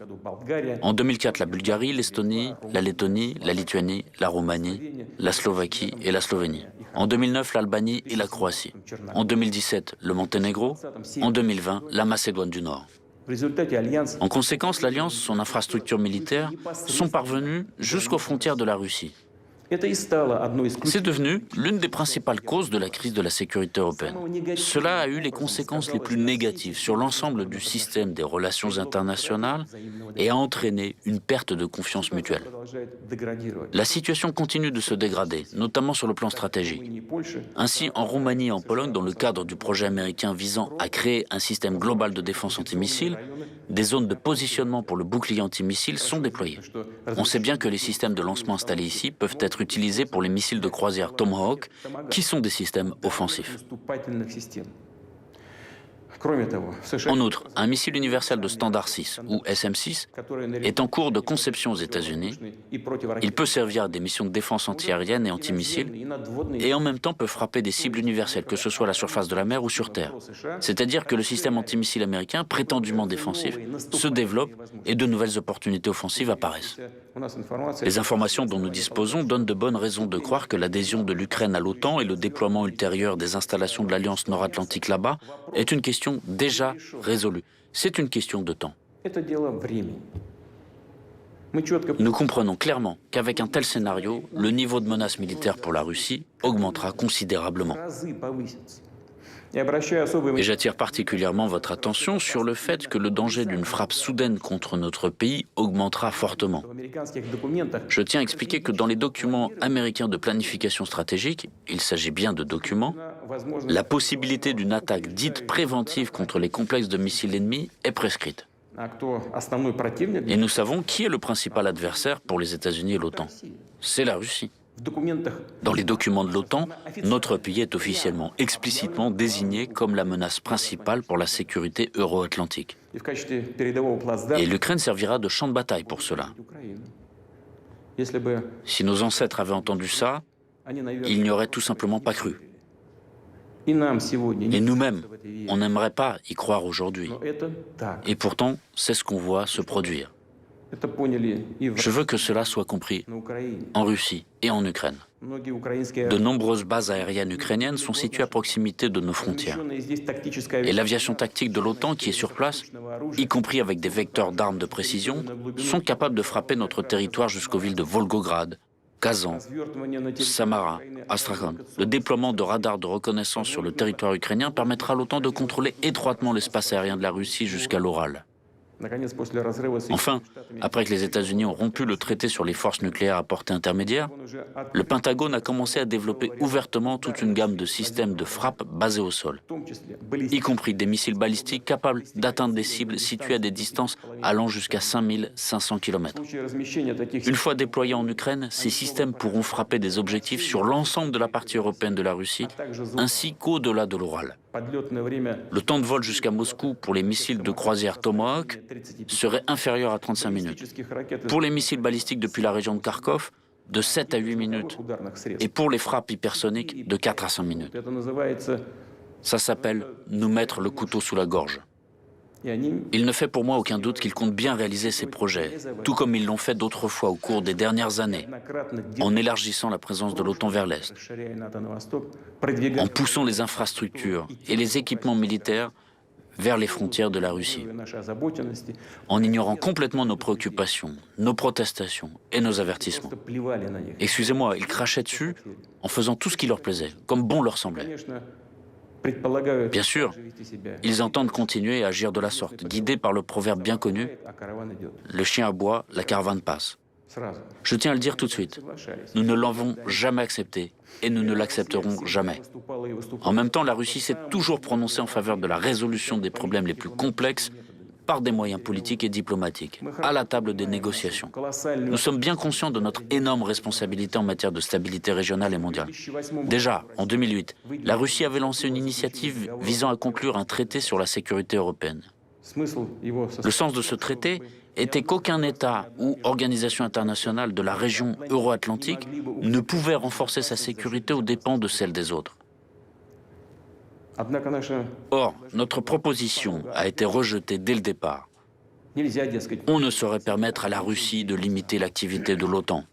En 2004, la Bulgarie, l'Estonie, la Lettonie, la Lituanie, la Roumanie, la Slovaquie et la Slovénie. En 2009, l'Albanie et la Croatie. En 2017, le Monténégro. En 2020, la Macédoine du Nord. En conséquence, l'Alliance, son infrastructure militaire, sont parvenues jusqu'aux frontières de la Russie. C'est devenu l'une des principales causes de la crise de la sécurité européenne. Cela a eu les conséquences les plus négatives sur l'ensemble du système des relations internationales et a entraîné une perte de confiance mutuelle. La situation continue de se dégrader, notamment sur le plan stratégique. Ainsi, en Roumanie et en Pologne, dans le cadre du projet américain visant à créer un système global de défense antimissile, des zones de positionnement pour le bouclier antimissile sont déployées. On sait bien que les systèmes de lancement installés ici peuvent être utilisés pour les missiles de croisière Tomahawk, qui sont des systèmes offensifs. En outre, un missile universel de standard 6, ou SM-6, est en cours de conception aux États-Unis. Il peut servir à des missions de défense antiaérienne et antimissiles, et en même temps peut frapper des cibles universelles, que ce soit à la surface de la mer ou sur terre. C'est-à-dire que le système antimissile américain, prétendument défensif, se développe et de nouvelles opportunités offensives apparaissent. Les informations dont nous disposons donnent de bonnes raisons de croire que l'adhésion de l'Ukraine à l'OTAN et le déploiement ultérieur des installations de l'Alliance nord-atlantique là-bas est une question déjà résolue. C'est une question de temps. Nous comprenons clairement qu'avec un tel scénario, le niveau de menace militaire pour la Russie augmentera considérablement. Et j'attire particulièrement votre attention sur le fait que le danger d'une frappe soudaine contre notre pays augmentera fortement. Je tiens à expliquer que dans les documents américains de planification stratégique, il s'agit bien de documents, la possibilité d'une attaque dite préventive contre les complexes de missiles ennemis est prescrite. Et nous savons qui est le principal adversaire pour les États-Unis et l'OTAN. C'est la Russie. Dans les documents de l'OTAN, notre pays est officiellement, explicitement désigné comme la menace principale pour la sécurité euro-atlantique. Et l'Ukraine servira de champ de bataille pour cela. Si nos ancêtres avaient entendu ça, ils n'y auraient tout simplement pas cru. Et nous-mêmes, on n'aimerait pas y croire aujourd'hui. Et pourtant, c'est ce qu'on voit se produire. Je veux que cela soit compris en Russie et en Ukraine. De nombreuses bases aériennes ukrainiennes sont situées à proximité de nos frontières. Et l'aviation tactique de l'OTAN qui est sur place, y compris avec des vecteurs d'armes de précision, sont capables de frapper notre territoire jusqu'aux villes de Volgograd, Kazan, Samara, Astrakhan. Le déploiement de radars de reconnaissance sur le territoire ukrainien permettra à l'OTAN de contrôler étroitement l'espace aérien de la Russie jusqu'à l'Oral. Enfin, après que les États-Unis ont rompu le traité sur les forces nucléaires à portée intermédiaire, le Pentagone a commencé à développer ouvertement toute une gamme de systèmes de frappe basés au sol, y compris des missiles balistiques capables d'atteindre des cibles situées à des distances allant jusqu'à 5500 km. Une fois déployés en Ukraine, ces systèmes pourront frapper des objectifs sur l'ensemble de la partie européenne de la Russie, ainsi qu'au-delà de l'Oral. Le temps de vol jusqu'à Moscou pour les missiles de croisière Tomahawk serait inférieur à 35 minutes. Pour les missiles balistiques depuis la région de Kharkov, de 7 à 8 minutes. Et pour les frappes hypersoniques, de 4 à 5 minutes. Ça s'appelle nous mettre le couteau sous la gorge. Il ne fait pour moi aucun doute qu'ils comptent bien réaliser ces projets, tout comme ils l'ont fait d'autres fois au cours des dernières années, en élargissant la présence de l'OTAN vers l'Est, en poussant les infrastructures et les équipements militaires vers les frontières de la Russie, en ignorant complètement nos préoccupations, nos protestations et nos avertissements. Excusez-moi, ils crachaient dessus en faisant tout ce qui leur plaisait, comme bon leur semblait. Bien sûr, ils entendent continuer à agir de la sorte, guidés par le proverbe bien connu « Le chien aboie, la caravane passe ». Je tiens à le dire tout de suite, nous ne l'avons jamais accepté et nous ne l'accepterons jamais. En même temps, la Russie s'est toujours prononcée en faveur de la résolution des problèmes les plus complexes par des moyens politiques et diplomatiques, à la table des négociations. Nous sommes bien conscients de notre énorme responsabilité en matière de stabilité régionale et mondiale. Déjà, en 2008, la Russie avait lancé une initiative visant à conclure un traité sur la sécurité européenne. Le sens de ce traité était qu'aucun État ou organisation internationale de la région euro-atlantique ne pouvait renforcer sa sécurité aux dépens de celle des autres. Or, notre proposition a été rejetée dès le départ. On ne saurait permettre à la Russie de limiter l'activité de l'OTAN.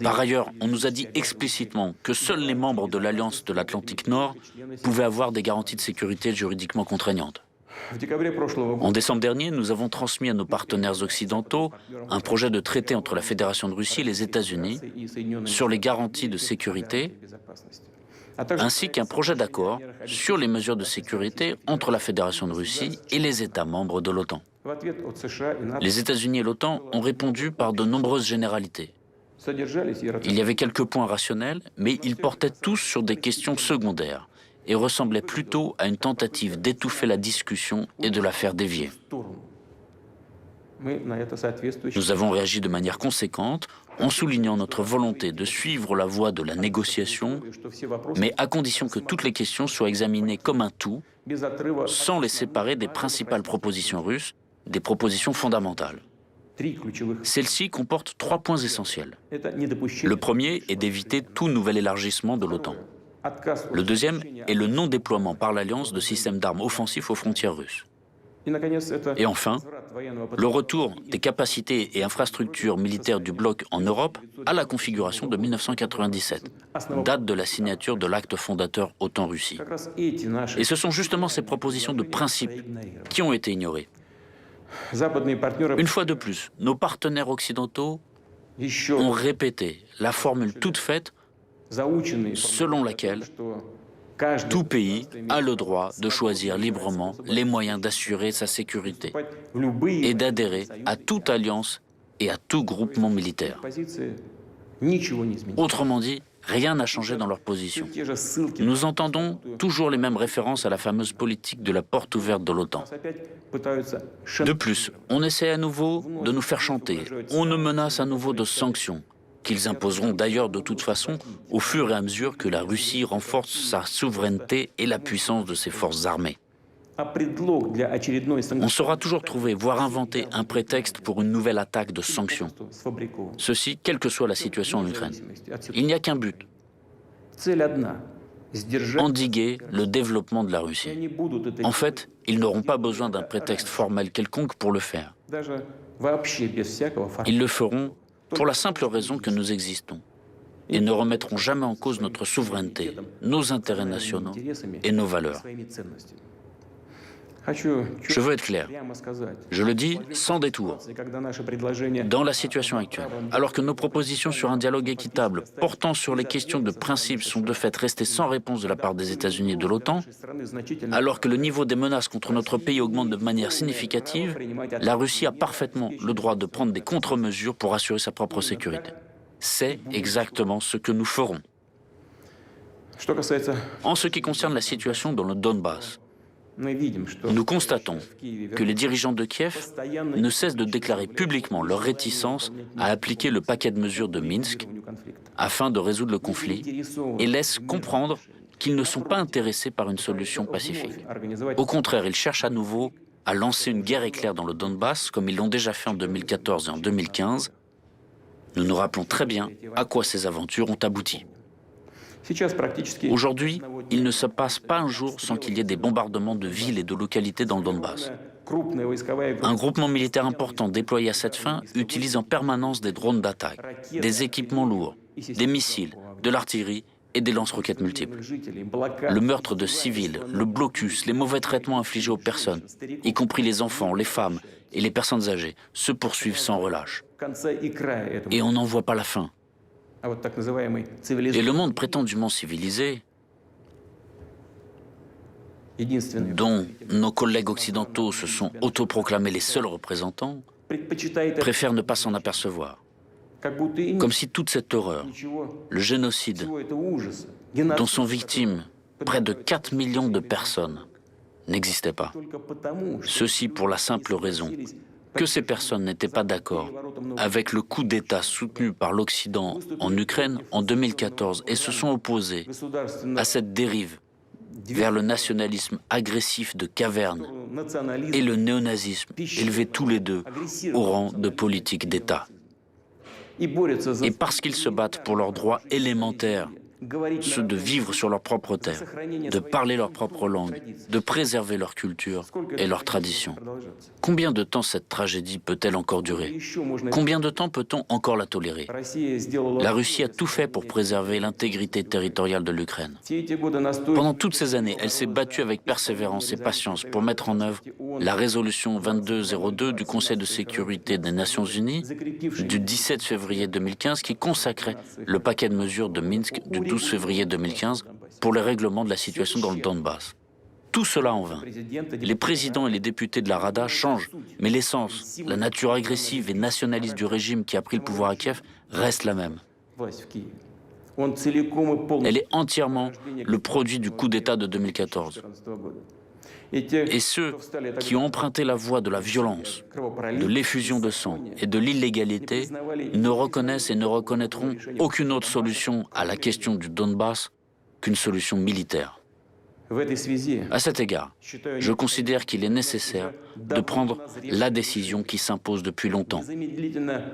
Par ailleurs, on nous a dit explicitement que seuls les membres de l'Alliance de l'Atlantique Nord pouvaient avoir des garanties de sécurité juridiquement contraignantes. En décembre dernier, nous avons transmis à nos partenaires occidentaux un projet de traité entre la Fédération de Russie et les États-Unis sur les garanties de sécurité, ainsi qu'un projet d'accord sur les mesures de sécurité entre la Fédération de Russie et les États membres de l'OTAN. Les États-Unis et l'OTAN ont répondu par de nombreuses généralités. Il y avait quelques points rationnels, mais ils portaient tous sur des questions secondaires et ressemblaient plutôt à une tentative d'étouffer la discussion et de la faire dévier. Nous avons réagi de manière conséquente en soulignant notre volonté de suivre la voie de la négociation, mais à condition que toutes les questions soient examinées comme un tout, sans les séparer des principales propositions russes, des propositions fondamentales. Celle-ci comporte 3 points essentiels. Le premier est d'éviter tout nouvel élargissement de l'OTAN. Le deuxième est le non-déploiement par l'Alliance de systèmes d'armes offensifs aux frontières russes. Et enfin, le retour des capacités et infrastructures militaires du bloc en Europe à la configuration de 1997, date de la signature de l'acte fondateur OTAN-Russie. Et ce sont justement ces propositions de principe qui ont été ignorées. Une fois de plus, nos partenaires occidentaux ont répété la formule toute faite selon laquelle tout pays a le droit de choisir librement les moyens d'assurer sa sécurité et d'adhérer à toute alliance et à tout groupement militaire. Autrement dit, rien n'a changé dans leur position. Nous entendons toujours les mêmes références à la fameuse politique de la porte ouverte de l'OTAN. De plus, on essaie à nouveau de nous faire chanter, on nous menace à nouveau de sanctions, qu'ils imposeront d'ailleurs de toute façon au fur et à mesure que la Russie renforce sa souveraineté et la puissance de ses forces armées. On saura toujours trouver, voire inventer un prétexte pour une nouvelle attaque de sanctions. Ceci, quelle que soit la situation en Ukraine. Il n'y a qu'un but: endiguer le développement de la Russie. En fait, ils n'auront pas besoin d'un prétexte formel quelconque pour le faire. Ils le feront pour la simple raison que nous existons et ne remettront jamais en cause notre souveraineté, nos intérêts nationaux et nos valeurs. Je veux être clair, je le dis sans détour. Dans la situation actuelle, alors que nos propositions sur un dialogue équitable portant sur les questions de principe sont de fait restées sans réponse de la part des États-Unis et de l'OTAN, alors que le niveau des menaces contre notre pays augmente de manière significative, la Russie a parfaitement le droit de prendre des contre-mesures pour assurer sa propre sécurité. C'est exactement ce que nous ferons. En ce qui concerne la situation dans le Donbass, nous constatons que les dirigeants de Kiev ne cessent de déclarer publiquement leur réticence à appliquer le paquet de mesures de Minsk afin de résoudre le conflit et laissent comprendre qu'ils ne sont pas intéressés par une solution pacifique. Au contraire, ils cherchent à nouveau à lancer une guerre éclair dans le Donbass comme ils l'ont déjà fait en 2014 et en 2015. Nous nous rappelons très bien à quoi ces aventures ont abouti. Aujourd'hui, il ne se passe pas un jour sans qu'il y ait des bombardements de villes et de localités dans le Donbass. Un groupement militaire important déployé à cette fin utilise en permanence des drones d'attaque, des équipements lourds, des missiles, de l'artillerie et des lance-roquettes multiples. Le meurtre de civils, le blocus, les mauvais traitements infligés aux personnes, y compris les enfants, les femmes et les personnes âgées, se poursuivent sans relâche. Et on n'en voit pas la fin. Et le monde prétendument civilisé, dont nos collègues occidentaux se sont autoproclamés les seuls représentants, préfère ne pas s'en apercevoir. Comme si toute cette horreur, le génocide, dont sont victimes près de 4 millions de personnes, n'existait pas. Ceci pour la simple raison que ces personnes n'étaient pas d'accord avec le coup d'État soutenu par l'Occident en Ukraine en 2014 et se sont opposés à cette dérive vers le nationalisme agressif de caverne et le néonazisme, élevés tous les deux au rang de politique d'État. Et parce qu'ils se battent pour leurs droits élémentaires ceux de vivre sur leur propre terre, de parler leur propre langue, de préserver leur culture et leurs traditions. Combien de temps cette tragédie peut-elle encore durer? Combien de temps peut-on encore la tolérer? La Russie a tout fait pour préserver l'intégrité territoriale de l'Ukraine. Pendant toutes ces années, elle s'est battue avec persévérance et patience pour mettre en œuvre la résolution 2202 du Conseil de sécurité des Nations Unies du 17 février 2015 qui consacrait le paquet de mesures de Minsk du 12 février 2015 pour le règlement de la situation dans le Donbass. Tout cela en vain. Les présidents et les députés de la Rada changent, mais l'essence, la nature agressive et nationaliste du régime qui a pris le pouvoir à Kiev reste la même. Elle est entièrement le produit du coup d'État de 2014. Et ceux qui ont emprunté la voie de la violence, de l'effusion de sang et de l'illégalité ne reconnaissent et ne reconnaîtront aucune autre solution à la question du Donbass qu'une solution militaire. À cet égard, je considère qu'il est nécessaire de prendre la décision qui s'impose depuis longtemps,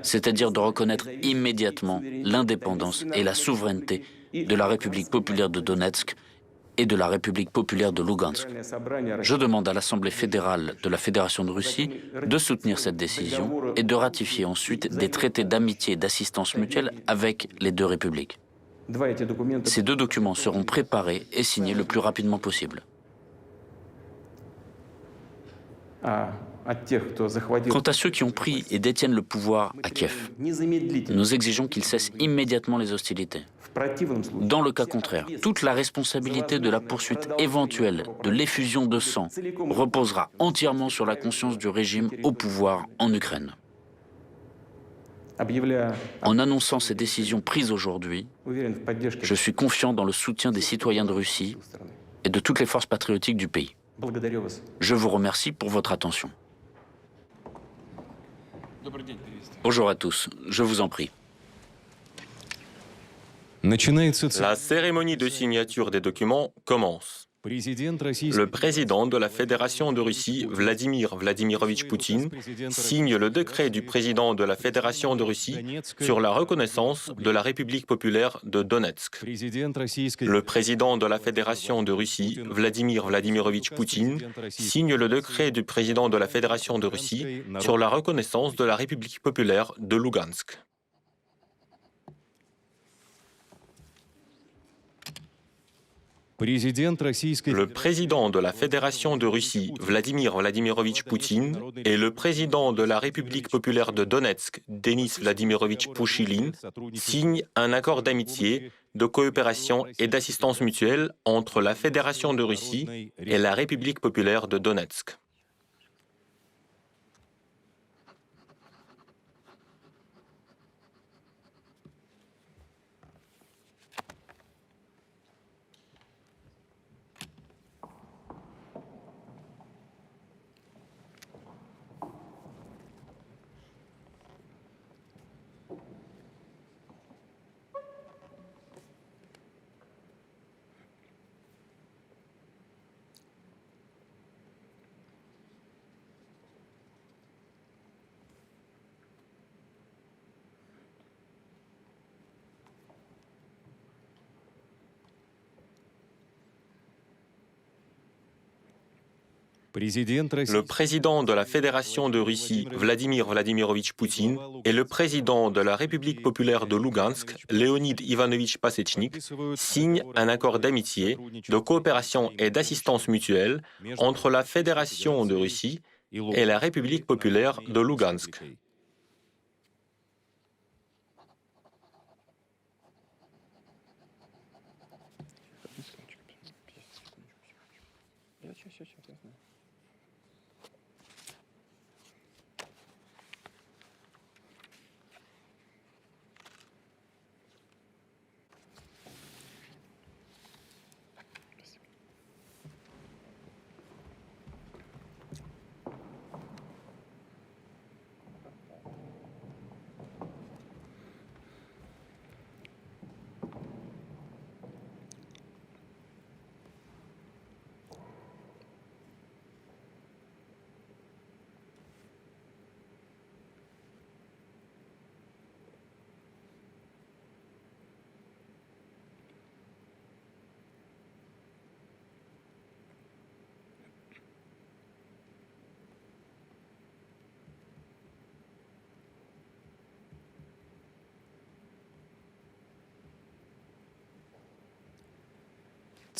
c'est-à-dire de reconnaître immédiatement l'indépendance et la souveraineté de la République populaire de Donetsk et de la République populaire de Lugansk. Je demande à l'Assemblée fédérale de la Fédération de Russie de soutenir cette décision et de ratifier ensuite des traités d'amitié et d'assistance mutuelle avec les deux républiques. Ces deux documents seront préparés et signés le plus rapidement possible. Quant à ceux qui ont pris et détiennent le pouvoir à Kiev, nous exigeons qu'ils cessent immédiatement les hostilités. Dans le cas contraire, toute la responsabilité de la poursuite éventuelle de l'effusion de sang reposera entièrement sur la conscience du régime au pouvoir en Ukraine. En annonçant ces décisions prises aujourd'hui, je suis confiant dans le soutien des citoyens de Russie et de toutes les forces patriotiques du pays. Je vous remercie pour votre attention. Bonjour à tous, je vous en prie. La cérémonie de signature des documents commence. Le président de la Fédération de Russie, Vladimir Vladimirovitch Poutine, signe le décret du président de la Fédération de Russie sur la reconnaissance de la République populaire de Donetsk. Le président de la Fédération de Russie, Vladimir Vladimirovitch Poutine, signe le décret du président de la Fédération de Russie sur la reconnaissance de la République populaire de Lugansk. Le président de la Fédération de Russie, Vladimir Vladimirovitch Poutine, et le président de la République populaire de Donetsk, Denis Vladimirovitch Pouchilin, signent un accord d'amitié, de coopération et d'assistance mutuelle entre la Fédération de Russie et la République populaire de Donetsk. Le président de la Fédération de Russie, Vladimir Vladimirovitch Poutine, et le président de la République populaire de Lugansk, Leonid Ivanovich Pasechnik, signent un accord d'amitié, de coopération et d'assistance mutuelle entre la Fédération de Russie et la République populaire de Lugansk.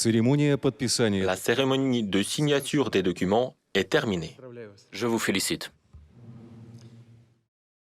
La cérémonie de signature des documents est terminée. Je vous félicite.